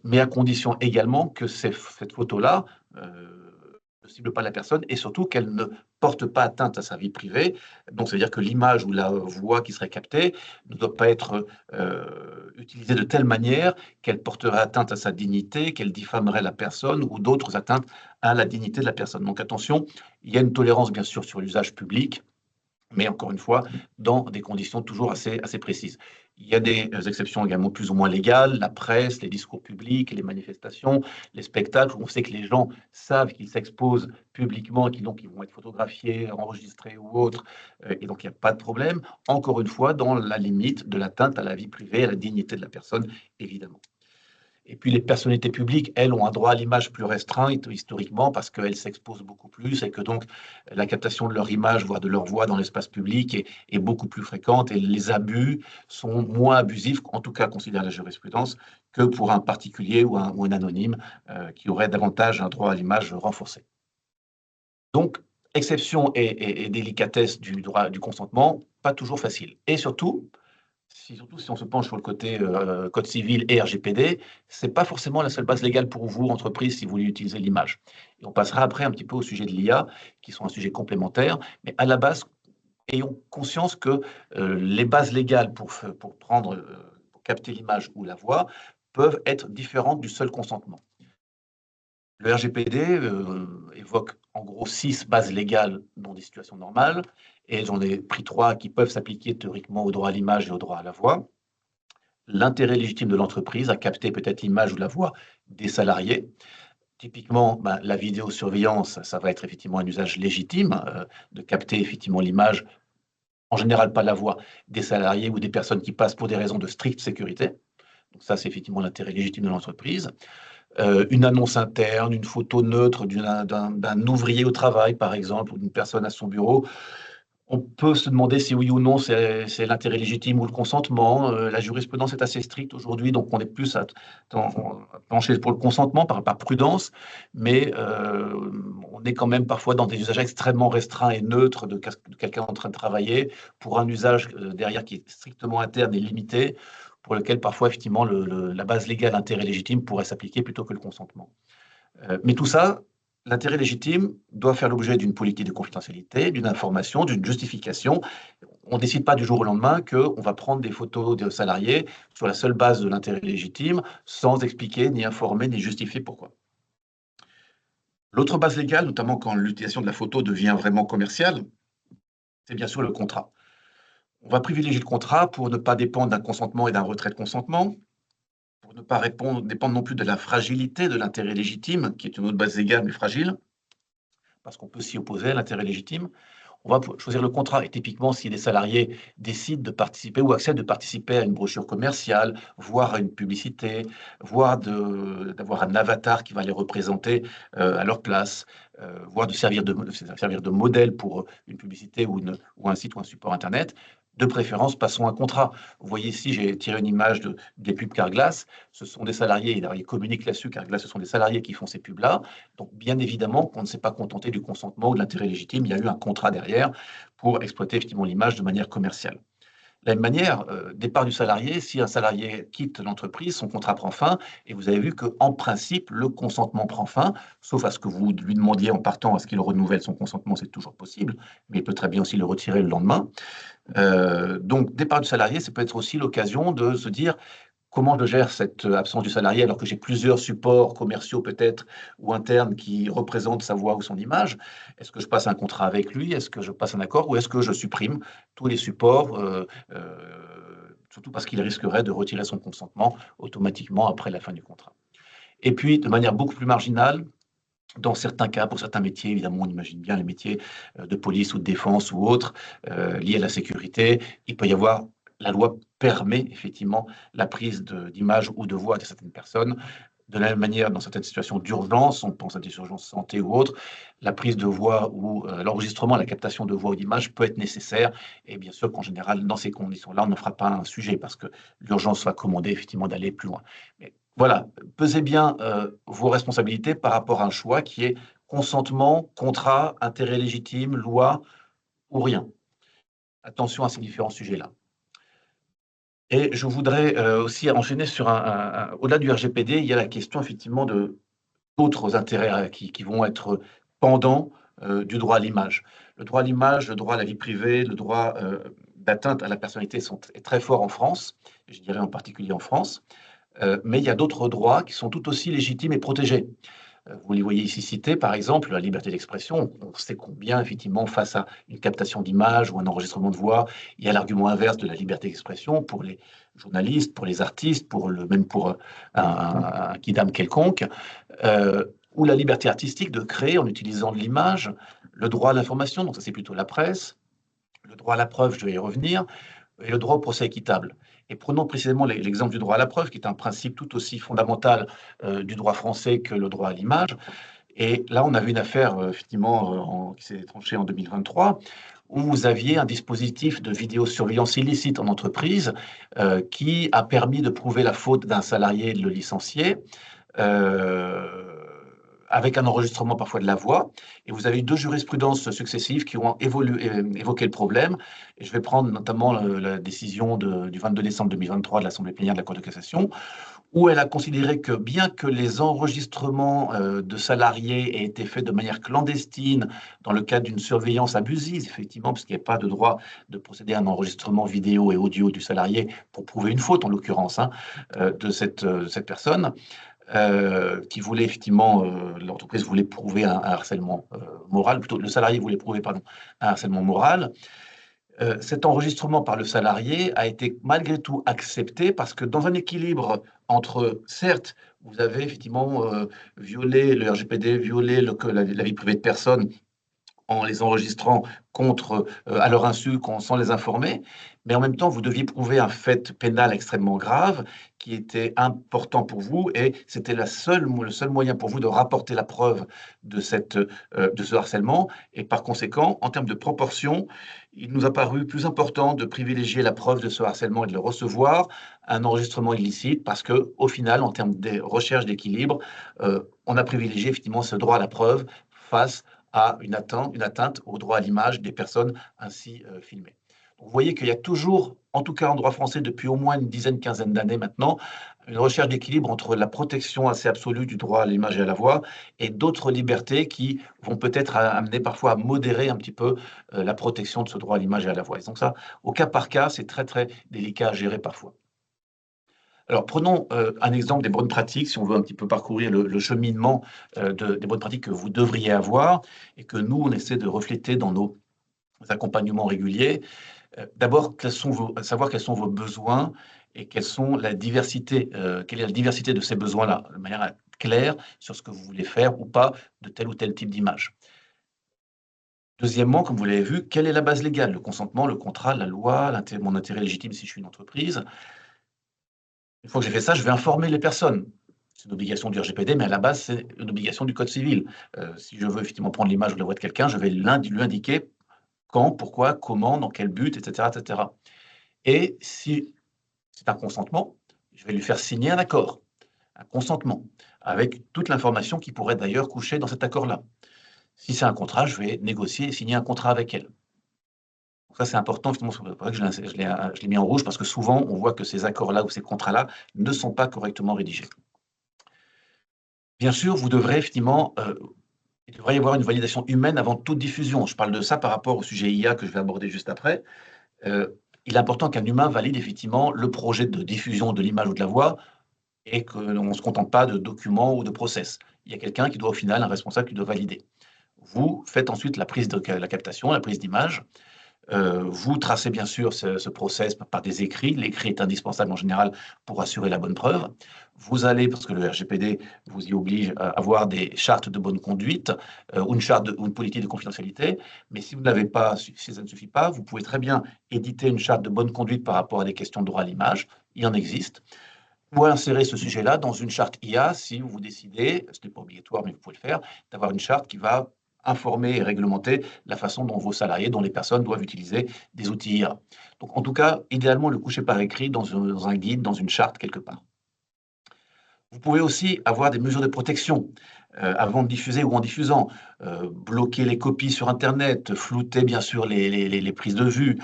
Mais à condition également que cette photo-là ne cible pas la personne et surtout qu'elle ne porte pas atteinte à sa vie privée. Donc, ça veut dire que l'image ou la voix qui serait captée ne doit pas être utilisée de telle manière qu'elle porterait atteinte à sa dignité, qu'elle diffamerait la personne ou d'autres atteintes à la dignité de la personne. Donc, attention, il y a une tolérance, bien sûr, sur l'usage public, mais encore une fois, dans des conditions toujours assez précises. Il y a des exceptions également plus ou moins légales, la presse, les discours publics, les manifestations, les spectacles, où on sait que les gens savent qu'ils s'exposent publiquement et qu'ils donc ils vont être photographiés, enregistrés ou autres, et donc il n'y a pas de problème. Encore une fois, dans la limite de l'atteinte à la vie privée, à la dignité de la personne, évidemment. Et puis les personnalités publiques, elles, ont un droit à l'image plus restreint historiquement parce qu'elles s'exposent beaucoup plus et que donc la captation de leur image, voire de leur voix dans l'espace public est beaucoup plus fréquente et les abus sont moins abusifs, en tout cas considère la jurisprudence, que pour un particulier ou un anonyme qui aurait davantage un droit à l'image renforcé. Donc, exception et délicatesse du droit du consentement, pas toujours facile. Et surtout si on se penche sur le côté, code civil et RGPD, c'est pas forcément la seule base légale pour vous, entreprise, si vous voulez utiliser l'image. Et on passera après un petit peu au sujet de l'IA, qui sont un sujet complémentaire, mais à la base, ayons conscience que, les bases légales pour prendre, pour capter l'image ou la voix peuvent être différentes du seul consentement. Le RGPD, évoque en gros 6 bases légales dans des situations normales et j'en ai pris 3 qui peuvent s'appliquer théoriquement au droit à l'image et au droit à la voix. L'intérêt légitime de l'entreprise à capter peut-être l'image ou la voix des salariés. Typiquement, la vidéosurveillance, ça va être effectivement un usage légitime, de capter effectivement l'image, en général pas la voix, des salariés ou des personnes qui passent pour des raisons de stricte sécurité. Donc ça, c'est effectivement l'intérêt légitime de l'entreprise. Une annonce interne, une photo neutre d'un ouvrier au travail, par exemple, ou d'une personne à son bureau. On peut se demander si oui ou non c'est l'intérêt légitime ou le consentement. La jurisprudence est assez stricte aujourd'hui, donc on est plus à pencher pour le consentement par prudence, mais on est quand même parfois dans des usages extrêmement restreints et neutres de quelqu'un en train de travailler pour un usage derrière qui est strictement interne et limité, pour lequel parfois effectivement la base légale intérêt légitime pourrait s'appliquer plutôt que le consentement. Mais tout ça, l'intérêt légitime doit faire l'objet d'une politique de confidentialité, d'une information, d'une justification. On ne décide pas du jour au lendemain qu'on va prendre des photos de salariés sur la seule base de l'intérêt légitime, sans expliquer, ni informer, ni justifier pourquoi. L'autre base légale, notamment quand l'utilisation de la photo devient vraiment commerciale, c'est bien sûr le contrat. On va privilégier le contrat pour ne pas dépendre d'un consentement et d'un retrait de consentement, pour ne pas dépendre non plus de la fragilité de l'intérêt légitime, qui est une autre base légale mais fragile, parce qu'on peut s'y opposer à l'intérêt légitime. on va choisir le contrat. Et typiquement, si les salariés décident de participer ou acceptent de participer à une brochure commerciale, voire à une publicité, voire d'avoir un avatar qui va les représenter à leur place, voire de servir de modèle pour une publicité ou un site ou un support Internet, de préférence, passons un contrat. Vous voyez ici, j'ai tiré une image des pubs Carglass. Ce sont des salariés, ils communiquent là-dessus, Carglass, ce sont des salariés qui font ces pubs-là. Donc, bien évidemment, qu'on ne s'est pas contenté du consentement ou de l'intérêt légitime. Il y a eu un contrat derrière pour exploiter effectivement l'image de manière commerciale. De la même manière, départ du salarié, si un salarié quitte l'entreprise, son contrat prend fin, et vous avez vu qu'en principe, le consentement prend fin, sauf à ce que vous lui demandiez en partant à ce qu'il renouvelle son consentement, c'est toujours possible, mais il peut très bien aussi le retirer le lendemain. Donc, départ du salarié, ça peut être aussi l'occasion de se dire comment je gère cette absence du salarié alors que j'ai plusieurs supports commerciaux peut-être ou internes qui représentent sa voix ou son image. Est-ce que je passe un contrat avec lui? Est-ce que je passe un accord? Ou est-ce que je supprime tous les supports, surtout parce qu'il risquerait de retirer son consentement automatiquement après la fin du contrat? Et puis, de manière beaucoup plus marginale, dans certains cas, pour certains métiers, évidemment, on imagine bien les métiers de police ou de défense ou autres, liés à la sécurité, il peut y avoir, la loi permet effectivement la prise d'images ou de voix de certaines personnes. De la même manière, dans certaines situations d'urgence, on pense à des urgences santé ou autres, la prise de voix ou l'enregistrement, la captation de voix ou d'images peut être nécessaire. Et bien sûr qu'en général, dans ces conditions-là, on ne fera pas un sujet parce que l'urgence va commander effectivement d'aller plus loin. Mais voilà, pesez bien vos responsabilités par rapport à un choix qui est consentement, contrat, intérêt légitime, loi ou rien. Attention à ces différents sujets-là. Et je voudrais aussi enchaîner sur au-delà du RGPD, il y a la question effectivement d'autres intérêts qui vont être pendants du droit à l'image. Le droit à l'image, le droit à la vie privée, le droit d'atteinte à la personnalité est très fort en France, je dirais en particulier en France. Mais il y a d'autres droits qui sont tout aussi légitimes et protégés. Vous les voyez ici cités, par exemple, la liberté d'expression. On sait combien, effectivement, face à une captation d'image ou un enregistrement de voix, il y a l'argument inverse de la liberté d'expression pour les journalistes, pour les artistes, même pour un kidam quelconque, ou la liberté artistique de créer en utilisant de l'image, le droit à l'information, donc ça c'est plutôt la presse, le droit à la preuve, je vais y revenir, et le droit au procès équitable. Et prenons précisément l'exemple du droit à la preuve, qui est un principe tout aussi fondamental du droit français que le droit à l'image. Et là, on avait une affaire, effectivement, qui s'est tranchée en 2023, où vous aviez un dispositif de vidéosurveillance illicite en entreprise qui a permis de prouver la faute d'un salarié et de le licencier. Avec un enregistrement parfois de la voix, et vous avez eu deux jurisprudences successives qui ont évoqué le problème, et je vais prendre notamment la décision du 22 décembre 2023 de l'Assemblée plénière de la Cour de cassation, où elle a considéré que bien que les enregistrements de salariés aient été faits de manière clandestine dans le cadre d'une surveillance abusive, effectivement, parce qu'il n'y a pas de droit de procéder à un enregistrement vidéo et audio du salarié pour prouver une faute, en l'occurrence, de cette personne, qui voulait effectivement, l'entreprise voulait prouver un harcèlement moral, plutôt le salarié voulait prouver, pardon, un harcèlement moral. Cet enregistrement par le salarié a été malgré tout accepté parce que dans un équilibre entre, certes, vous avez effectivement violé le RGPD, violé la vie privée de personne en les enregistrant à leur insu, sans les informer, mais en même temps, vous deviez prouver un fait pénal extrêmement grave qui était important pour vous, et c'était le seul moyen pour vous de rapporter la preuve de ce harcèlement, et par conséquent, en termes de proportion, il nous a paru plus important de privilégier la preuve de ce harcèlement et de le recevoir, un enregistrement illicite, parce que, au final, en termes de recherche d'équilibre, on a privilégié effectivement ce droit à la preuve face à une atteinte au droit à l'image des personnes ainsi filmées. Donc, vous voyez qu'il y a toujours, en tout cas en droit français depuis au moins une dizaine, quinzaine d'années maintenant, une recherche d'équilibre entre la protection assez absolue du droit à l'image et à la voix et d'autres libertés qui vont peut-être amener parfois à modérer un petit peu la protection de ce droit à l'image et à la voix. Et donc ça, au cas par cas, c'est très très délicat à gérer parfois. Alors, prenons un exemple des bonnes pratiques, si on veut un petit peu parcourir le cheminement des bonnes pratiques que vous devriez avoir et que nous, on essaie de refléter dans nos accompagnements réguliers. D'abord, savoir quels sont vos besoins et quelle est la diversité de ces besoins-là, de manière claire sur ce que vous voulez faire ou pas de tel ou tel type d'image. Deuxièmement, comme vous l'avez vu, quelle est la base légale? Le consentement, le contrat, la loi, mon intérêt légitime si je suis une entreprise. Une fois que j'ai fait ça, je vais informer les personnes. C'est une obligation du RGPD, mais à la base, c'est une obligation du code civil. Si je veux effectivement prendre l'image ou la voix de quelqu'un, je vais lui indiquer quand, pourquoi, comment, dans quel but, etc., etc. Et si c'est un consentement, je vais lui faire signer un accord, un consentement, avec toute l'information qui pourrait d'ailleurs coucher dans cet accord-là. Si c'est un contrat, je vais négocier et signer un contrat avec elle. Donc ça, c'est important, justement, c'est pour ça que je l'ai mis en rouge, parce que souvent, on voit que ces accords-là ou ces contrats-là ne sont pas correctement rédigés. Bien sûr, vous devrez effectivement, il devrait y avoir une validation humaine avant toute diffusion. Je parle de ça par rapport au sujet IA que je vais aborder juste après. Il est important qu'un humain valide effectivement le projet de diffusion de l'image ou de la voix et qu'on ne se contente pas de documents ou de process. Il y a quelqu'un qui doit au final, un responsable qui doit valider. Vous faites ensuite la prise de la captation, la prise d'image. Vous tracez bien sûr ce process par des écrits. L'écrit est indispensable en général pour assurer la bonne preuve. Vous allez, parce que le RGPD vous y oblige, à avoir des chartes de bonne conduite ou ou une politique de confidentialité. Mais si vous n'avez pas, si ça ne suffit pas, vous pouvez très bien éditer une charte de bonne conduite par rapport à des questions de droit à l'image. Il en existe. Ou insérer ce sujet-là dans une charte IA si vous décidez, ce n'est pas obligatoire, mais vous pouvez le faire, d'avoir une charte qui va informer et réglementer la façon dont vos salariés, dont les personnes doivent utiliser des outils IA. Donc, en tout cas, idéalement, le coucher par écrit dans un guide, dans une charte quelque part. Vous pouvez aussi avoir des mesures de protection avant de diffuser ou en diffusant. Bloquer les copies sur Internet, flouter bien sûr les prises de vue,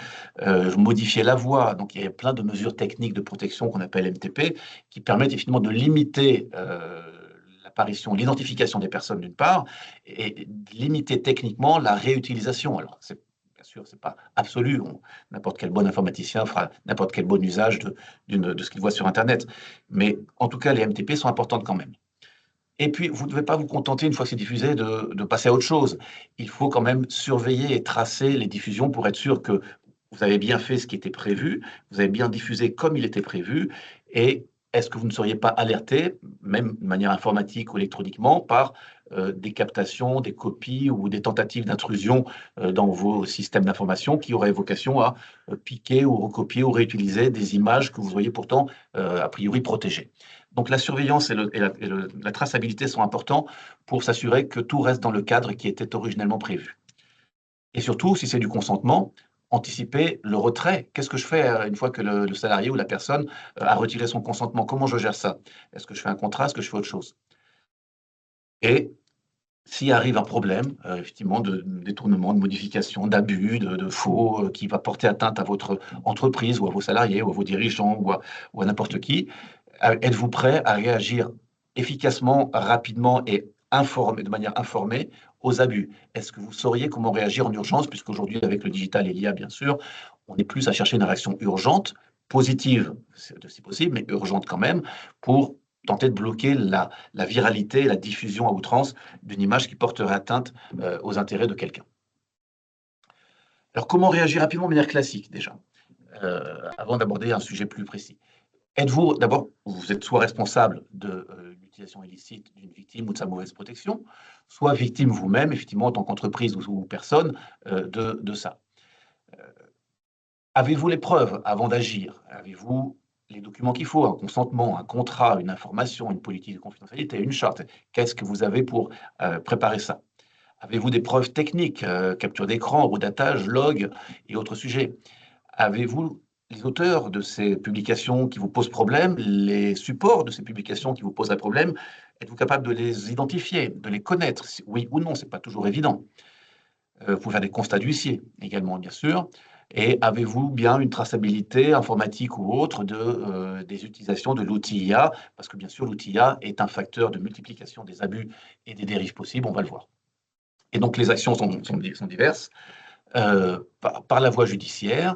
modifier la voix. Donc il y a plein de mesures techniques de protection qu'on appelle MTP qui permettent effectivement de limiter l'apparition, l'identification des personnes d'une part et de limiter techniquement la réutilisation. Alors c'est bien sûr, c'est pas absolu. N'importe quel bon informaticien fera n'importe quel bon usage de ce qu'il voit sur Internet. Mais en tout cas, les MTP sont importantes quand même. Et puis, vous ne devez pas vous contenter, une fois que c'est diffusé, de passer à autre chose. Il faut quand même surveiller et tracer les diffusions pour être sûr que vous avez bien fait ce qui était prévu, vous avez bien diffusé comme il était prévu, et est-ce que vous ne seriez pas alerté, même de manière informatique ou électroniquement, par des captations, des copies ou des tentatives d'intrusion dans vos systèmes d'information qui auraient vocation à piquer ou recopier ou réutiliser des images que vous voyez pourtant a priori protégées. Donc la surveillance et la traçabilité sont importants pour s'assurer que tout reste dans le cadre qui était originellement prévu. Et surtout, si c'est du consentement, anticiper le retrait. Qu'est-ce que je fais une fois que le salarié ou la personne a retiré son consentement? Comment je gère ça? Est-ce que je fais un contrat? Est-ce que je fais autre chose? Et s'il arrive un problème, effectivement, de détournement, de modification, d'abus, de faux, qui va porter atteinte à votre entreprise ou à vos salariés ou à vos dirigeants ou à n'importe qui, êtes-vous prêt à réagir efficacement, rapidement et de manière informée aux abus? Est-ce que vous sauriez comment réagir en urgence? Puisqu'aujourd'hui, avec le digital et l'IA, bien sûr, on est plus à chercher une réaction urgente, positive, si possible, mais urgente quand même, pour tenter de bloquer la viralité, la diffusion à outrance d'une image qui porterait atteinte aux intérêts de quelqu'un. Alors, comment réagir rapidement de manière classique, déjà, avant d'aborder un sujet plus précis? Êtes-vous d'abord, vous êtes soit responsable de l'utilisation illicite d'une victime ou de sa mauvaise protection, soit victime vous-même, effectivement, en tant qu'entreprise ou personne, de ça. Avez-vous les preuves avant d'agir? Avez-vous les documents qu'il faut, un consentement, un contrat, une information, une politique de confidentialité, une charte? Qu'est-ce que vous avez pour préparer ça? Avez-vous des preuves techniques, capture d'écran, redatage, log et autres sujets? Avez-vous les auteurs de ces publications qui vous posent problème, les supports de ces publications qui vous posent un problème? Êtes-vous capable de les identifier, de les connaître? Oui ou non, c'est pas toujours évident. Vous pouvez faire des constats d'huissier également, bien sûr. Et avez-vous bien une traçabilité informatique ou autre des utilisations de l'outil IA? Parce que bien sûr, l'outil IA est un facteur de multiplication des abus et des dérives possibles, on va le voir. Et donc les actions sont diverses. Par la voie judiciaire,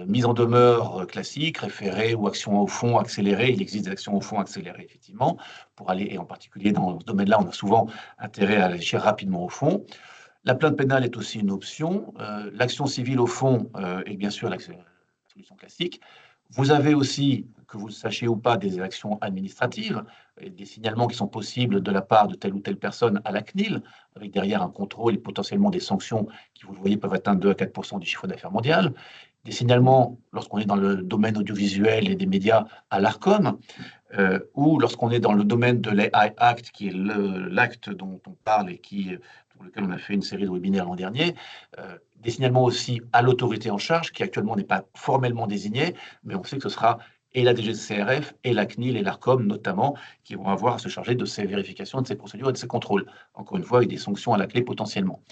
mise en demeure classique, référé ou action au fond accélérée. Il existe des actions au fond accélérées, effectivement, pour aller, et en particulier dans ce domaine-là, on a souvent intérêt à agir rapidement au fond. La plainte pénale est aussi une option. L'action civile au fond est bien sûr la solution classique. Vous avez aussi, que vous le sachiez ou pas, des actions administratives, et des signalements qui sont possibles de la part de telle ou telle personne à la CNIL, avec derrière un contrôle et potentiellement des sanctions qui, vous le voyez, peuvent atteindre 2 à 4% du chiffre d'affaires mondial. Des signalements lorsqu'on est dans le domaine audiovisuel et des médias à l'ARCOM, ou lorsqu'on est dans le domaine de l'AI Act, qui est l'acte dont on parle et pour lequel on a fait une série de webinaires l'an dernier, des signalements aussi à l'autorité en charge, qui actuellement n'est pas formellement désignée, mais on sait que ce sera et la DGCCRF, et la CNIL, et l'ARCOM notamment, qui vont avoir à se charger de ces vérifications, de ces procédures et de ces contrôles. Encore une fois, avec des sanctions à la clé potentiellement.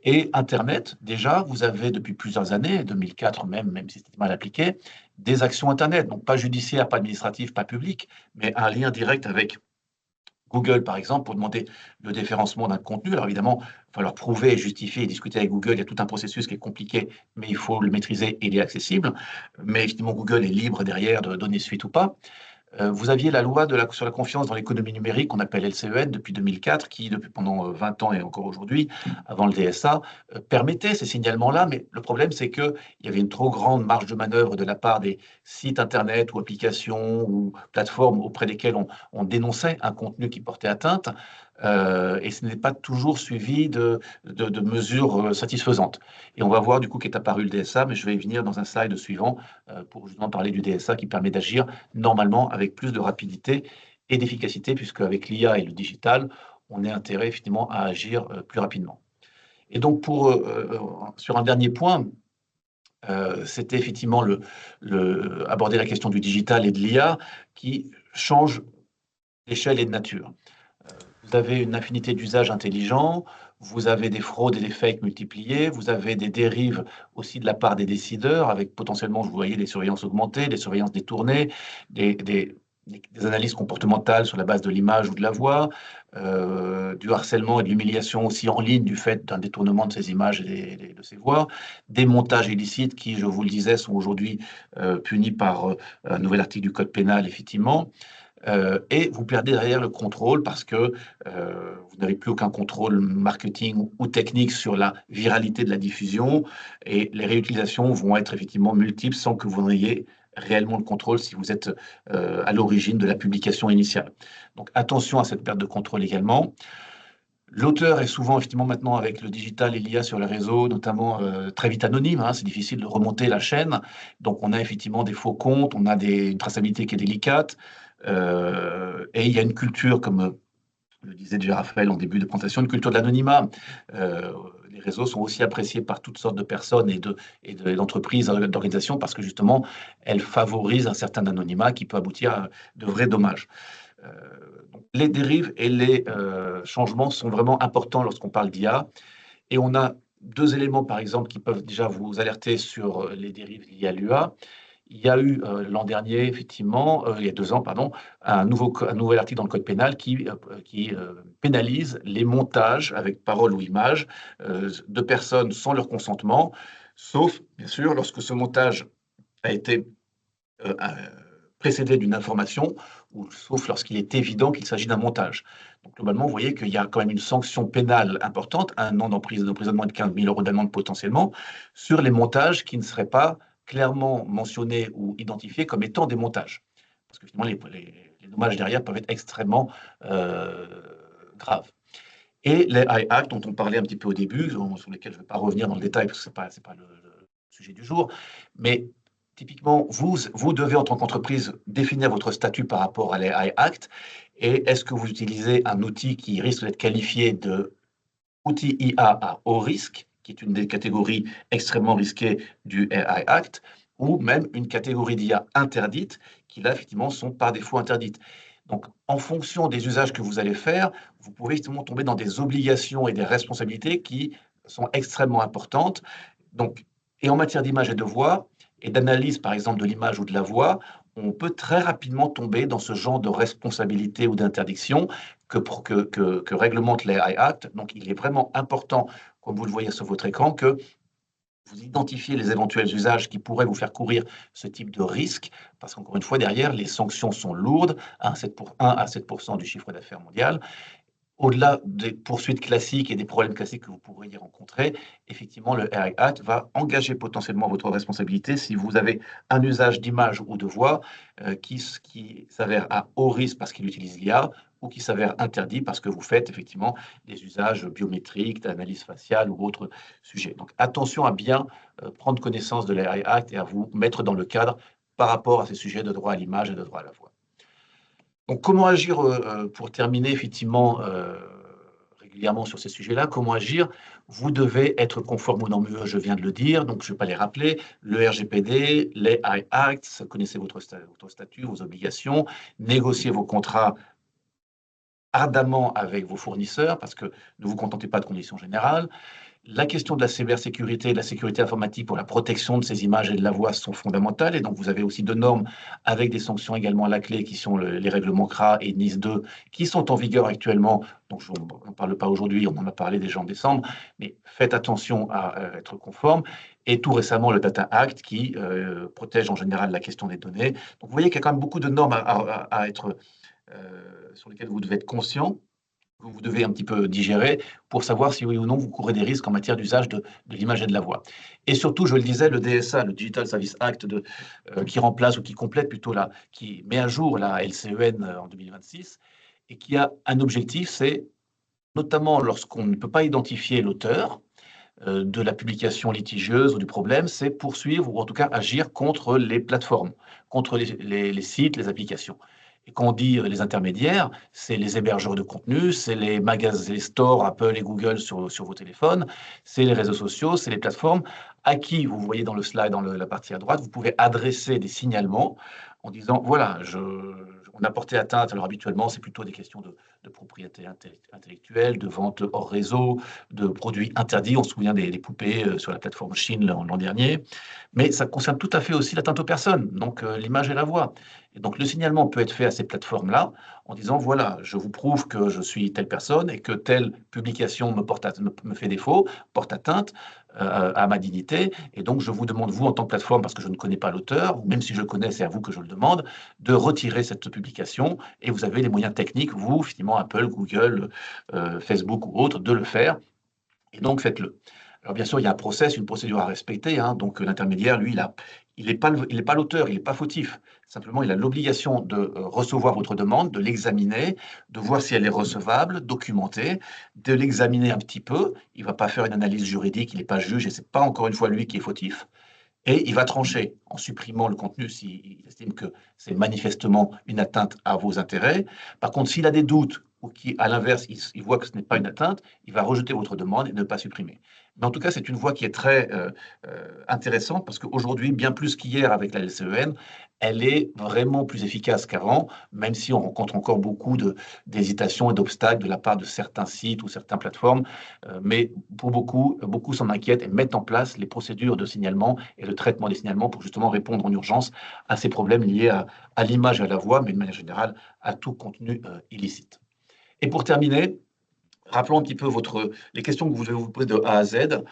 Et Internet, déjà, vous avez depuis plusieurs années, 2004 même si c'était mal appliqué, des actions Internet, donc pas judiciaires, pas administratives, pas publiques, mais un lien direct avec Google, par exemple, pour demander le déréférencement d'un contenu. Alors évidemment, il va falloir prouver, justifier et discuter avec Google. Il y a tout un processus qui est compliqué, mais il faut le maîtriser et il est accessible. Mais effectivement, Google est libre derrière de donner suite ou pas. Vous aviez la loi sur la confiance dans l'économie numérique, qu'on appelle LCEN, depuis 2004, qui, pendant 20 ans et encore aujourd'hui, avant le DSA, permettait ces signalements-là. Mais le problème, c'est qu'il y avait une trop grande marge de manœuvre de la part des sites Internet ou applications ou plateformes auprès desquelles on dénonçait un contenu qui portait atteinte. Et ce n'est pas toujours suivi de mesures satisfaisantes. Et on va voir du coup qu'est apparu le DSA, mais je vais y venir dans un slide suivant pour justement parler du DSA qui permet d'agir normalement avec plus de rapidité et d'efficacité, puisque avec l'IA et le digital, on a intérêt effectivement à agir plus rapidement. Et donc sur un dernier point, c'était effectivement aborder la question du digital et de l'IA qui change d'échelle et de nature. Vous avez une infinité d'usages intelligents, vous avez des fraudes et des fakes multipliés, vous avez des dérives aussi de la part des décideurs, avec potentiellement, vous voyez, des surveillances augmentées, des surveillances détournées, des analyses comportementales sur la base de l'image ou de la voix, du harcèlement et de l'humiliation aussi en ligne du fait d'un détournement de ces images et de ces voix, des montages illicites qui, je vous le disais, sont aujourd'hui punis par un nouvel article du Code pénal, effectivement. Et vous perdez derrière le contrôle parce que vous n'avez plus aucun contrôle marketing ou technique sur la viralité de la diffusion et les réutilisations vont être effectivement multiples sans que vous n'ayez réellement le contrôle si vous êtes à l'origine de la publication initiale. Donc attention à cette perte de contrôle également. L'auteur est souvent, effectivement, maintenant, avec le digital et l'IA sur les réseaux, notamment très vite anonyme, hein, c'est difficile de remonter la chaîne. Donc, on a effectivement des faux comptes, on a une traçabilité qui est délicate. Et il y a une culture, comme le disait déjà Raphaël en début de présentation, une culture de l'anonymat. Les réseaux sont aussi appréciés par toutes sortes de personnes et d'entreprises, d'organisations, parce que justement, elles favorisent un certain anonymat qui peut aboutir à de vrais dommages. Donc, les dérives et les changements sont vraiment importants lorsqu'on parle d'IA. Et on a deux éléments, par exemple, qui peuvent déjà vous alerter sur les dérives liées à l'IA. Il y a eu l'an dernier, effectivement, il y a 2 ans, pardon, un nouvel article dans le Code pénal qui pénalise les montages avec parole ou image de personnes sans leur consentement, sauf, bien sûr, lorsque ce montage a été précédé d'une information, ou sauf lorsqu'il est évident qu'il s'agit d'un montage. Donc, globalement, vous voyez qu'il y a quand même une sanction pénale importante, 1 an d'emprisonnement et de 15 000 € d'amende potentiellement, sur les montages qui ne seraient pas clairement mentionnés ou identifiés comme étant des montages. Parce que finalement, les dommages derrière peuvent être extrêmement graves. Et les AI Act, dont on parlait un petit peu au début, sur lesquels je ne vais pas revenir dans le détail, parce que ce n'est pas le sujet du jour, mais typiquement, vous devez, en tant qu'entreprise, définir votre statut par rapport à l'AI Act. Et est-ce que vous utilisez un outil qui risque d'être qualifié d'outil IA à haut risque, qui est une des catégories extrêmement risquées du AI Act, ou même une catégorie d'IA interdite, qui là, effectivement, sont par défaut interdites. Donc, en fonction des usages que vous allez faire, vous pouvez justement tomber dans des obligations et des responsabilités qui sont extrêmement importantes. Donc, et en matière d'image et de voix, et d'analyse, par exemple, de l'image ou de la voix, on peut très rapidement tomber dans ce genre de responsabilité ou d'interdiction que réglemente l'AI Act. Donc, il est vraiment important, comme vous le voyez sur votre écran, que vous identifiez les éventuels usages qui pourraient vous faire courir ce type de risque, parce qu'encore une fois, derrière, les sanctions sont lourdes, 1 à 7% du chiffre d'affaires mondial. au-delà des poursuites classiques et des problèmes classiques que vous pourriez rencontrer, effectivement, le AI Act va engager potentiellement votre responsabilité si vous avez un usage d'image ou de voix qui s'avère à haut risque parce qu'il utilise l'IA ou qui s'avère interdit parce que vous faites effectivement des usages biométriques, d'analyse faciale ou autres sujets. Donc attention à bien prendre connaissance de l'AI Act et à vous mettre dans le cadre par rapport à ces sujets de droit à l'image et de droit à la voix. Donc, comment agir, pour terminer effectivement, régulièrement sur ces sujets-là, comment agir? Vous devez être conforme aux normes UE, je viens de le dire, donc je ne vais pas les rappeler. Le RGPD, les AI Act, connaissez votre statut, vos obligations, négociez vos contrats ardemment avec vos fournisseurs parce que ne vous contentez pas de conditions générales. La question de la cybersécurité et de la sécurité informatique pour la protection de ces images et de la voix sont fondamentales. Et donc, vous avez aussi deux normes avec des sanctions également à la clé qui sont les règlements CRA et NIS 2 qui sont en vigueur actuellement. Donc, on n'en parle pas aujourd'hui, on en a parlé déjà en décembre, mais faites attention à être conforme. Et tout récemment, le Data Act qui protège en général la question des données. Donc, vous voyez qu'il y a quand même beaucoup de normes à être, sur lesquelles vous devez être conscient, que vous devez un petit peu digérer pour savoir si oui ou non vous courez des risques en matière d'usage de l'image et de la voix. Et surtout, je le disais, le DSA, le Digital Service Act, qui remplace ou qui complète plutôt qui met à jour la LCEN en 2026, et qui a un objectif, c'est notamment lorsqu'on ne peut pas identifier l'auteur de la publication litigieuse ou du problème, c'est poursuivre ou en tout cas agir contre les plateformes, contre les sites, les applications. Et quand on dit les intermédiaires, c'est les hébergeurs de contenu, c'est les magasins, les stores Apple et Google sur vos téléphones, c'est les réseaux sociaux, c'est les plateformes à qui, vous voyez dans le slide, dans la partie à droite, vous pouvez adresser des signalements en disant, voilà, on a porté atteinte, alors habituellement, c'est plutôt des questions de propriété intellectuelle, de vente hors réseau, de produits interdits. On se souvient des poupées sur la plateforme Chine l'an dernier. Mais ça concerne tout à fait aussi l'atteinte aux personnes, donc l'image et la voix. Et donc le signalement peut être fait à ces plateformes-là en disant, voilà, je vous prouve que je suis telle personne et que telle publication me fait défaut, porte atteinte à ma dignité. Et donc je vous demande, vous, en tant que plateforme, parce que je ne connais pas l'auteur, ou même si je le connais, c'est à vous que je le demande, de retirer cette publication. Et vous avez les moyens techniques, vous, finalement, Apple, Google, Facebook ou autres, de le faire. Et donc, faites-le. Alors, bien sûr, il y a un process, une procédure à respecter. Hein, donc, l'intermédiaire, lui, il n'est pas l'auteur, il n'est pas fautif. Simplement, il a l'obligation de recevoir votre demande, de l'examiner, de voir si elle est recevable, documentée, de l'examiner un petit peu. Il ne va pas faire une analyse juridique, il n'est pas juge et ce n'est pas encore une fois lui qui est fautif. Et il va trancher en supprimant le contenu s'il estime que c'est manifestement une atteinte à vos intérêts. Par contre, s'il a des doutes ou qu'à l'inverse, il voit que ce n'est pas une atteinte, il va rejeter votre demande et ne pas supprimer. Mais en tout cas, c'est une voie qui est très intéressante parce qu'aujourd'hui, bien plus qu'hier avec la LCEN, elle est vraiment plus efficace qu'avant, même si on rencontre encore beaucoup d'hésitations et d'obstacles de la part de certains sites ou certaines plateformes. Mais pour beaucoup s'en inquiètent et mettent en place les procédures de signalement et le traitement des signalements pour justement répondre en urgence à ces problèmes liés à l'image et à la voix, mais de manière générale à tout contenu illicite. Et pour terminer, rappelons un petit peu les questions que vous devez vous poser de A à Z.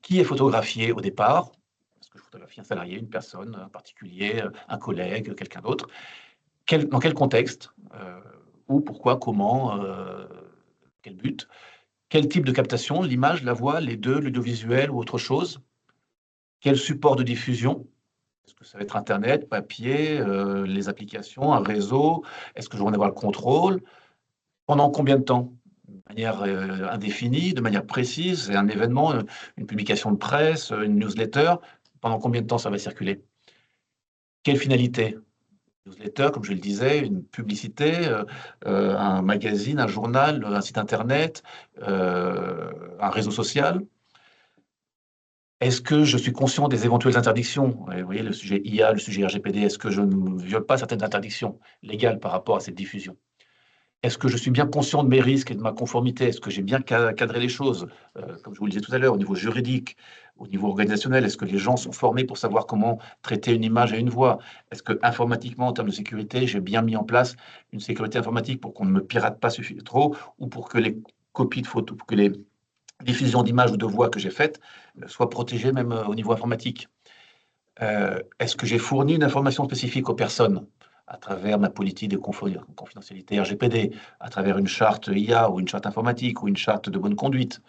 Qui est photographié au départ? Est-ce que je photographie un salarié, une personne, un particulier, un collègue, quelqu'un d'autre? Dans quel contexte? Où, pourquoi, comment, quel but? Quel type de captation? L'image, la voix, les deux, l'audiovisuel ou autre chose? Quel support de diffusion? Est-ce que ça va être internet, papier, les applications, un réseau? Est-ce que je vais en avoir le contrôle? Pendant combien de temps? De manière indéfinie, de manière précise? C'est un événement, une publication de presse, une newsletter? Pendant combien de temps ça va circuler? Quelle finalité? Newsletter, comme je le disais, une publicité, un magazine, un journal, un site internet, un réseau social? Est-ce que je suis conscient des éventuelles interdictions? Vous voyez, le sujet IA, le sujet RGPD, est-ce que je ne viole pas certaines interdictions légales par rapport à cette diffusion? Est-ce que je suis bien conscient de mes risques et de ma conformité? Est-ce que j'ai bien cadré les choses? Comme je vous le disais tout à l'heure, au niveau juridique, au niveau organisationnel, est-ce que les gens sont formés pour savoir comment traiter une image et une voix? Est-ce que informatiquement, en termes de sécurité, j'ai bien mis en place une sécurité informatique pour qu'on ne me pirate pas trop ou pour que les copies de photos, pour que les diffusions d'images ou de voix que j'ai faites soient protégées même au niveau informatique? Est-ce que j'ai fourni une information spécifique aux personnes à travers ma politique de confidentialité RGPD, à travers une charte IA ou une charte informatique ou une charte de bonne conduite?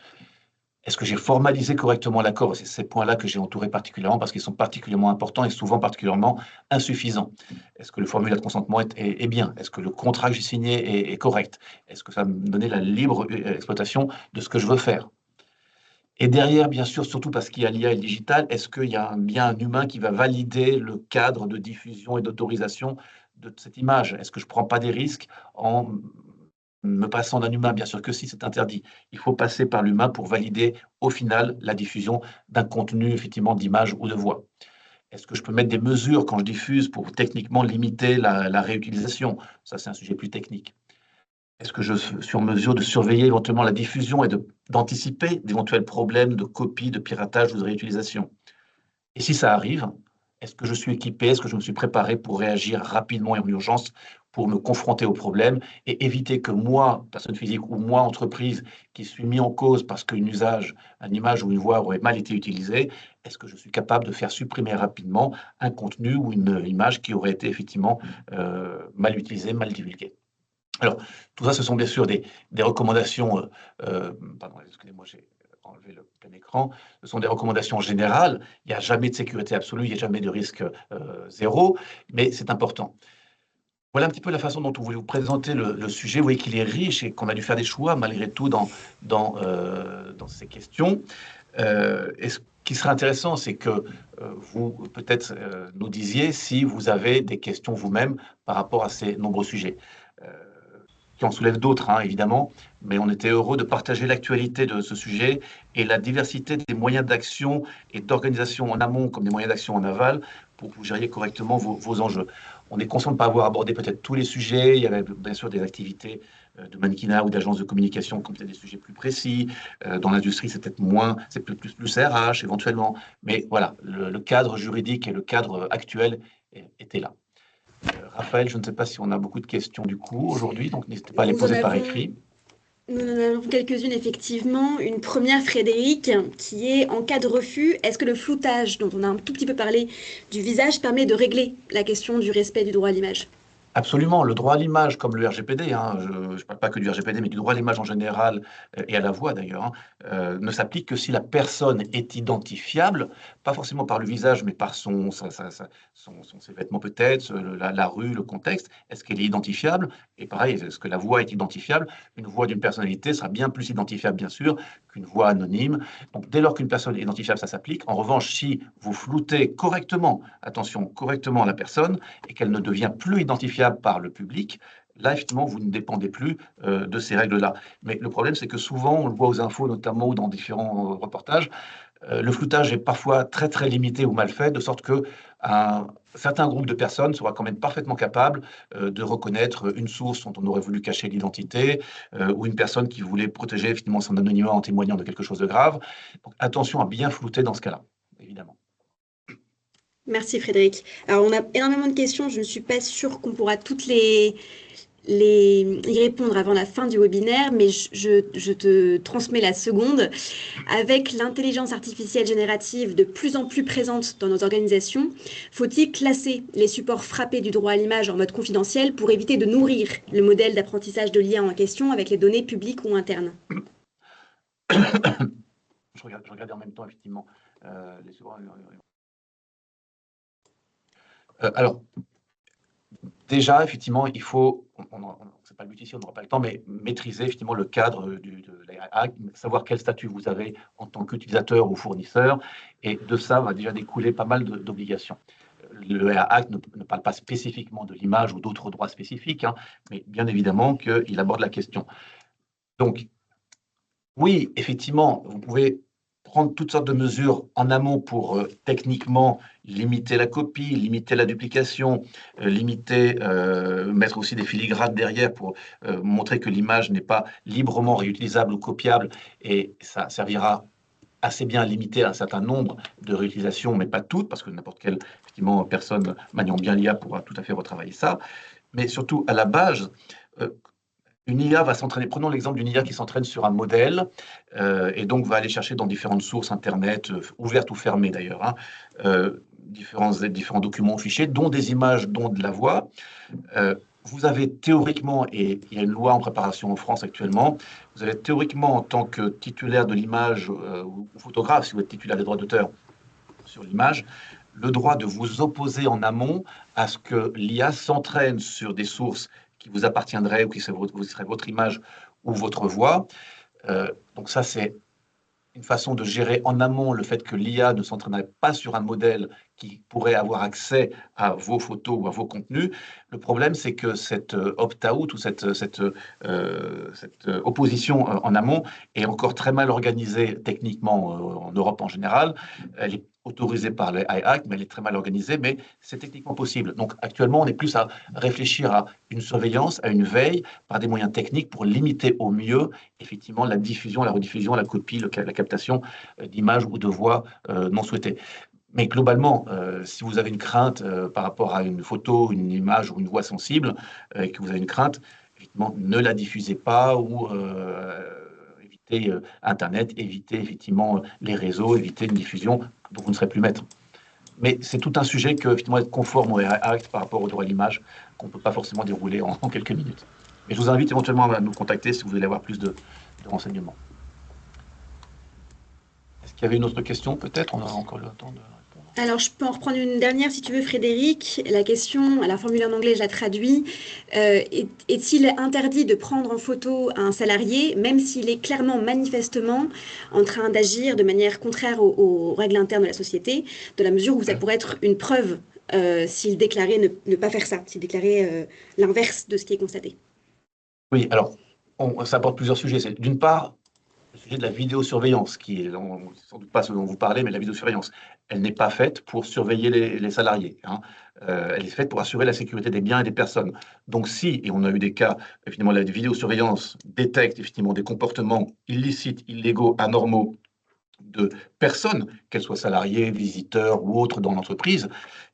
Est-ce que j'ai formalisé correctement l'accord? C'est ces points-là que j'ai entourés particulièrement parce qu'ils sont particulièrement importants et souvent particulièrement insuffisants. Est-ce que le formulaire de consentement est bien? Est-ce que le contrat que j'ai signé est correct? Est-ce que ça va me donner la libre exploitation de ce que je veux faire? Et derrière, bien sûr, surtout parce qu'il y a l'IA et le digital, est-ce qu'il y a bien un humain qui va valider le cadre de diffusion et d'autorisation de cette image? Est-ce que je ne prends pas des risques en me passant d'un humain? Bien sûr que si, c'est interdit. Il faut passer par l'humain pour valider, au final, la diffusion d'un contenu, effectivement, d'image ou de voix. Est-ce que je peux mettre des mesures quand je diffuse pour techniquement limiter la réutilisation? Ça, c'est un sujet plus technique. Est-ce que je suis en mesure de surveiller éventuellement la diffusion et d'anticiper d'éventuels problèmes de copie, de piratage ou de réutilisation? Et si ça arrive, est-ce que je suis équipé, est-ce que je me suis préparé pour réagir rapidement et en urgence pour me confronter au problème et éviter que moi, personne physique, ou moi, entreprise, qui suis mis en cause parce qu'une image ou une voix aurait mal été utilisée, est-ce que je suis capable de faire supprimer rapidement un contenu ou une image qui aurait été effectivement mal utilisée, mal divulguée? Alors, tout ça, ce sont bien sûr des recommandations, pardon, excusez-moi, j'ai enlevé le plein écran. Ce sont des recommandations générales. Il n'y a jamais de sécurité absolue, il n'y a jamais de risque, 0, mais c'est important. Voilà un petit peu la façon dont on voulait vous présenter le sujet. Vous voyez qu'il est riche et qu'on a dû faire des choix malgré tout dans ces questions. Et ce qui serait intéressant, c'est que, vous peut-être, nous disiez si vous avez des questions vous-même par rapport à ces nombreux sujets. Heu qui en soulève d'autres, hein, évidemment, mais on était heureux de partager l'actualité de ce sujet et la diversité des moyens d'action et d'organisation en amont comme des moyens d'action en aval pour que vous gériez correctement vos enjeux. On est conscient de ne pas avoir abordé peut-être tous les sujets. Il y avait bien sûr des activités de mannequinat ou d'agences de communication qui ont peut-être des sujets plus précis. Dans l'industrie, c'est peut-être moins, c'est plus RH éventuellement. Mais voilà, le cadre juridique et le cadre actuel étaient là. Raphaël, je ne sais pas si on a beaucoup de questions du coup aujourd'hui, donc n'hésitez pas à les Nous en poser par avons écrit. Nous en avons quelques-unes, effectivement. Une première, Frédéric, qui est en cas de refus, est-ce que le floutage, dont on a un tout petit peu parlé, du visage permet de régler la question du respect du droit à l'image? Absolument, le droit à l'image, comme le RGPD, hein, je ne parle pas que du RGPD, mais du droit à l'image en général, et à la voix d'ailleurs, hein, ne s'applique que si la personne est identifiable, pas forcément par le visage, mais par ses vêtements peut-être, la rue, le contexte. Est-ce qu'elle est identifiable? Et pareil, est-ce que la voix est identifiable? Une voix d'une personnalité sera bien plus identifiable, bien sûr, qu'une voix anonyme. Donc, dès lors qu'une personne est identifiable, ça s'applique. En revanche, si vous floutez correctement, attention, correctement la personne, et qu'elle ne devient plus identifiable par le public, là, effectivement, vous ne dépendez plus de ces règles-là. Mais le problème, c'est que souvent, on le voit aux infos, notamment, ou dans différents reportages, le floutage est parfois très, très limité ou mal fait, de sorte que un certain groupe de personnes sera quand même parfaitement capable de reconnaître une source dont on aurait voulu cacher l'identité, ou une personne qui voulait protéger effectivement son anonymat en témoignant de quelque chose de grave. Donc attention à bien flouter dans ce cas-là, évidemment. Merci, Frédéric. Alors, on a énormément de questions. Je ne suis pas sûre qu'on pourra toutes y répondre avant la fin du webinaire, mais je te transmets la seconde. Avec l'intelligence artificielle générative de plus en plus présente dans nos organisations, faut-il classer les supports frappés du droit à l'image en mode confidentiel pour éviter de nourrir le modèle d'apprentissage de l'IA en question avec les données publiques ou internes? Je regardais en même temps, effectivement, les alors, déjà, effectivement, il faut, c'est pas le but ici, on n'aura pas le temps, mais maîtriser effectivement le cadre de l'AI, savoir quel statut vous avez en tant qu'utilisateur ou fournisseur, et de ça va déjà découler pas mal d'obligations. Le AI Act ne parle pas spécifiquement de l'image ou d'autres droits spécifiques, hein, mais bien évidemment qu'il aborde la question. Donc, oui, effectivement, vous pouvez prendre toutes sortes de mesures en amont pour techniquement limiter la copie, limiter la duplication, mettre aussi des filigranes derrière pour montrer que l'image n'est pas librement réutilisable ou copiable, et ça servira assez bien à limiter un certain nombre de réutilisations, mais pas toutes, parce que n'importe quelle effectivement, personne maniant bien l'IA pourra tout à fait retravailler ça. Mais surtout, à la base, euh, une IA va s'entraîner, prenons l'exemple d'une IA qui s'entraîne sur un modèle, et donc va aller chercher dans différentes sources internet, ouvertes ou fermées d'ailleurs, hein, différents documents ou fichiers, dont des images, dont de la voix. Vous avez théoriquement, et il y a une loi en préparation en France actuellement, vous avez théoriquement, en tant que titulaire de l'image ou photographe, si vous êtes titulaire des droits d'auteur sur l'image, le droit de vous opposer en amont à ce que l'IA s'entraîne sur des sources qui vous appartiendraient ou qui seraient votre image ou votre voix. Donc ça, c'est une façon de gérer en amont le fait que l'IA ne s'entraînerait pas sur un modèle qui pourrait avoir accès à vos photos ou à vos contenus. Le problème, c'est que cette opt-out ou cette opposition en amont est encore très mal organisée techniquement en Europe en général. Elle est autorisée par les Act, mais elle est très mal organisée, mais c'est techniquement possible. Donc actuellement, on est plus à réfléchir à une surveillance, à une veille par des moyens techniques pour limiter au mieux effectivement la diffusion, la rediffusion, la copie, la captation d'images ou de voix non souhaitées. Mais globalement, si vous avez une crainte par rapport à une photo, une image ou une voix sensible, et que vous avez une crainte, effectivement, ne la diffusez pas ou évitez Internet, évitez effectivement les réseaux, évitez une diffusion dont vous ne serez plus maître. Mais c'est tout un sujet que, effectivement, être conforme au Act par rapport au droit à l'image, qu'on ne peut pas forcément dérouler en quelques minutes. Mais je vous invite éventuellement à nous contacter si vous voulez avoir plus de renseignements. Est-ce qu'il y avait une autre question, peut-être? On a encore le temps de répondre. Alors, je peux en reprendre une dernière si tu veux, Frédéric. La question, la formule en anglais, je la traduis. Est-il interdit de prendre en photo un salarié, même s'il est clairement, manifestement en train d'agir de manière contraire aux règles internes de la société, de la mesure où ça pourrait être une preuve s'il déclarait ne pas faire ça, s'il déclarait l'inverse de ce qui est constaté? Oui, alors, ça apporte plusieurs sujets. D'une part, le sujet de la vidéosurveillance, qui est sans doute pas ce dont vous parlez, mais la vidéosurveillance, elle n'est pas faite pour surveiller les salariés, hein. Elle est faite pour assurer la sécurité des biens et des personnes. Donc si, et on a eu des cas, finalement, la vidéosurveillance détecte effectivement des comportements illicites, illégaux, anormaux de personnes, qu'elles soient salariées, visiteurs ou autres dans l'entreprise,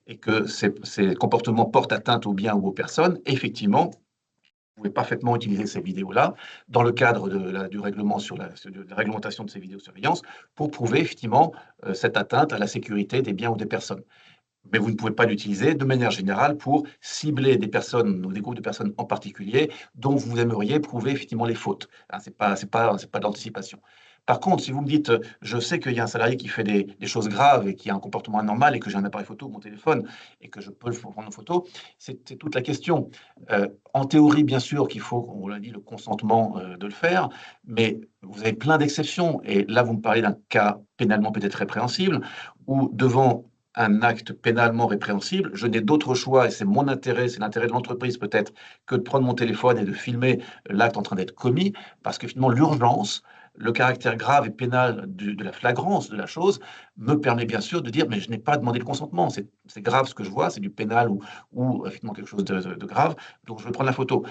et que ces comportements portent atteinte aux biens ou aux personnes, effectivement, vous pouvez parfaitement utiliser ces vidéos-là dans le cadre du règlement de la réglementation de ces vidéosurveillance pour prouver effectivement cette atteinte à la sécurité des biens ou des personnes. Mais vous ne pouvez pas l'utiliser de manière générale pour cibler des personnes ou des groupes de personnes en particulier dont vous aimeriez prouver effectivement les fautes. Hein, c'est pas de l'anticipation. Par contre, si vous me dites, je sais qu'il y a un salarié qui fait des choses graves et qui a un comportement anormal et que j'ai un appareil photo, mon téléphone, et que je peux le prendre en photo, c'est toute la question. En théorie, bien sûr qu'il faut, on l'a dit, le consentement de le faire, mais vous avez plein d'exceptions. Et là, vous me parlez d'un cas pénalement peut-être répréhensible, où devant un acte pénalement répréhensible, je n'ai d'autre choix, et c'est mon intérêt, c'est l'intérêt de l'entreprise peut-être, que de prendre mon téléphone et de filmer l'acte en train d'être commis, parce que finalement l'urgence, le caractère grave et pénal de la flagrance de la chose me permet bien sûr de dire, mais je n'ai pas demandé le consentement, c'est grave ce que je vois, c'est du pénal ou finalement quelque chose de grave, donc je vais prendre la photo.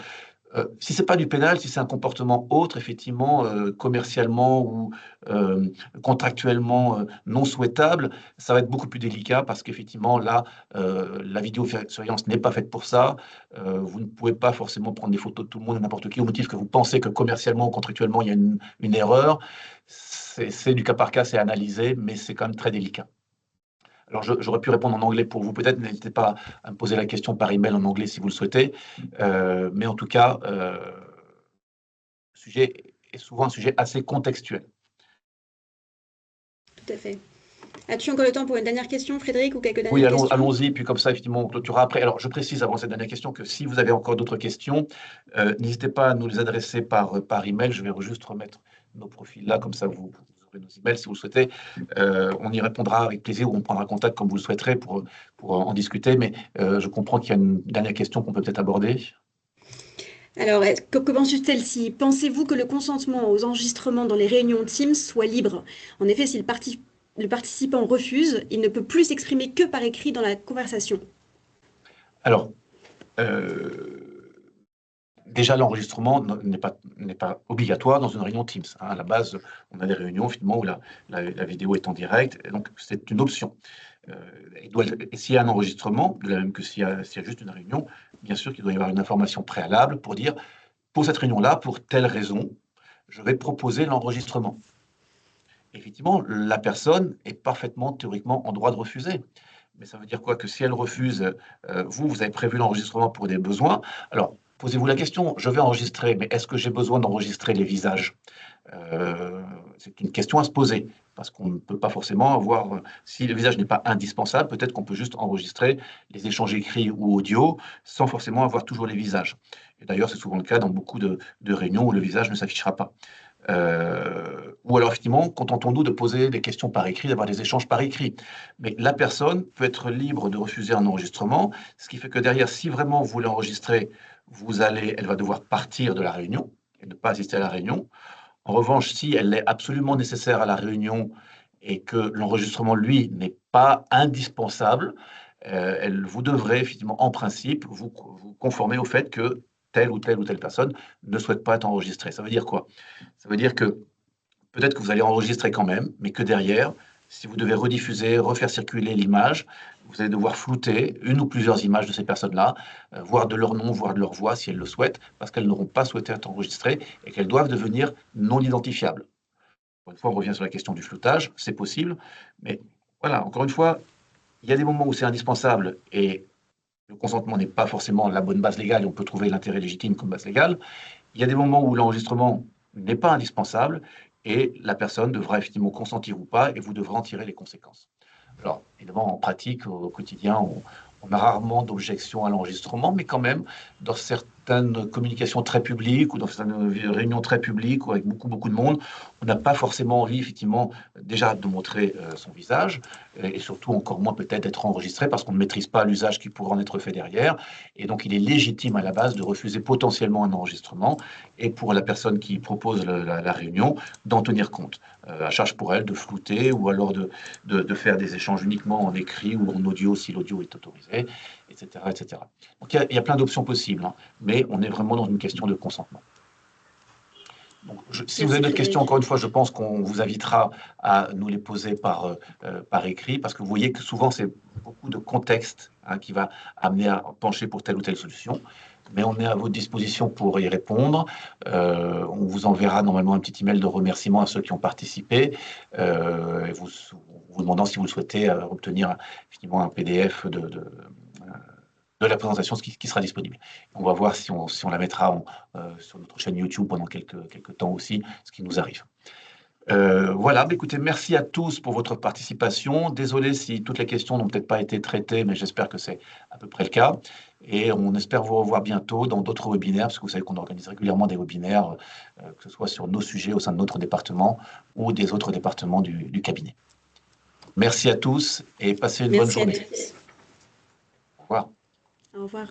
Si c'est pas du pénal, si c'est un comportement autre, effectivement, commercialement ou contractuellement non souhaitable, ça va être beaucoup plus délicat parce qu'effectivement, là, la vidéosurveillance n'est pas faite pour ça. Vous ne pouvez pas forcément prendre des photos de tout le monde et n'importe qui au motif que vous pensez que commercialement ou contractuellement, il y a une erreur. C'est du cas par cas, c'est analysé, mais c'est quand même très délicat. Alors, j'aurais pu répondre en anglais pour vous, peut-être. N'hésitez pas à me poser la question par email en anglais si vous le souhaitez. Mais en tout cas, le sujet est souvent un sujet assez contextuel. Tout à fait. As-tu encore le temps pour une dernière question, Frédéric, ou quelques dernières Oui, questions? allons-y, puis comme ça, effectivement, on clôturera après. Alors, je précise avant cette dernière question que si vous avez encore d'autres questions, n'hésitez pas à nous les adresser par email. Je vais juste remettre nos profils là, comme ça, vous aurez nos emails si vous le souhaitez. On y répondra avec plaisir ou on prendra contact comme vous le souhaiterez pour en discuter. Mais je comprends qu'il y a une dernière question qu'on peut peut-être aborder. Alors, que pense celle-ci? Pensez-vous que le consentement aux enregistrements dans les réunions Teams soit libre? En effet, si le participant refuse, il ne peut plus s'exprimer que par écrit dans la conversation. Alors, déjà, l'enregistrement n'est pas obligatoire dans une réunion Teams, hein. À la base, on a des réunions finalement où la vidéo est en direct, et donc c'est une option. Et s'il y a un enregistrement, de la même que s'il y a juste une réunion, bien sûr qu'il doit y avoir une information préalable pour dire, pour cette réunion-là, pour telle raison, je vais proposer l'enregistrement. Effectivement, la personne est parfaitement, théoriquement, en droit de refuser. mais ça veut dire quoi? Que si elle refuse, vous avez prévu l'enregistrement pour des besoins. Alors, posez-vous la question, je vais enregistrer, mais est-ce que j'ai besoin d'enregistrer les visages? C'est une question à se poser, parce qu'on ne peut pas forcément avoir, si le visage n'est pas indispensable, peut-être qu'on peut juste enregistrer les échanges écrits ou audio, sans forcément avoir toujours les visages. Et d'ailleurs, c'est souvent le cas dans beaucoup de réunions où le visage ne s'affichera pas. Ou alors, effectivement, contentons-nous de poser des questions par écrit, d'avoir des échanges par écrit. Mais la personne peut être libre de refuser un enregistrement, ce qui fait que derrière, si vraiment vous voulez enregistrer, elle va devoir partir de la réunion et ne pas assister à la réunion. En revanche, si elle est absolument nécessaire à la réunion et que l'enregistrement, lui, n'est pas indispensable, vous devrez, effectivement, en principe, vous conformer au fait que telle ou telle personne ne souhaite pas être enregistrée. Ça veut dire quoi? Ça veut dire que peut-être que vous allez enregistrer quand même, mais que derrière, si vous devez rediffuser, refaire circuler l'image, vous allez devoir flouter une ou plusieurs images de ces personnes-là, voir de leur nom, voir de leur voix si elles le souhaitent, parce qu'elles n'auront pas souhaité être enregistrées et qu'elles doivent devenir non identifiables. Encore une fois, on revient sur la question du floutage, c'est possible, mais voilà, encore une fois, il y a des moments où c'est indispensable et le consentement n'est pas forcément la bonne base légale et on peut trouver l'intérêt légitime comme base légale. Il y a des moments où l'enregistrement n'est pas indispensable et la personne devra effectivement consentir ou pas et vous devrez en tirer les conséquences. Alors, évidemment, en pratique, au quotidien, on a rarement d'objection à l'enregistrement, mais quand même, dans certaines communications très publiques ou dans certaines réunions très publiques ou avec beaucoup de monde, on n'a pas forcément envie, effectivement, déjà de montrer son visage et surtout encore moins peut-être d'être enregistré parce qu'on ne maîtrise pas l'usage qui pourrait en être fait derrière. Et donc, il est légitime à la base de refuser potentiellement un enregistrement et pour la personne qui propose la réunion, d'en tenir compte. À charge pour elle de flouter ou alors de faire des échanges uniquement en écrit ou en audio si l'audio est autorisé, etc. etc. Donc il y a plein d'options possibles, hein, mais on est vraiment dans une question de consentement. Donc, si vous avez d'autres questions, encore une fois, je pense qu'on vous invitera à nous les poser par écrit, parce que vous voyez que souvent, c'est beaucoup de contexte qui va amener à pencher pour telle ou telle solution. Mais on est à votre disposition pour y répondre. On vous enverra normalement un petit email de remerciement à ceux qui ont participé, vous demandant si vous le souhaitez obtenir effectivement un PDF de la présentation qui sera disponible. On va voir si on la mettra sur notre chaîne YouTube pendant quelques temps aussi, ce qui nous arrive. Voilà, écoutez, merci à tous pour votre participation. Désolé si toutes les questions n'ont peut-être pas été traitées, mais j'espère que c'est à peu près le cas. Et on espère vous revoir bientôt dans d'autres webinaires, parce que vous savez qu'on organise régulièrement des webinaires, que ce soit sur nos sujets au sein de notre département ou des autres départements du cabinet. Merci à tous et passez une bonne journée. Au revoir.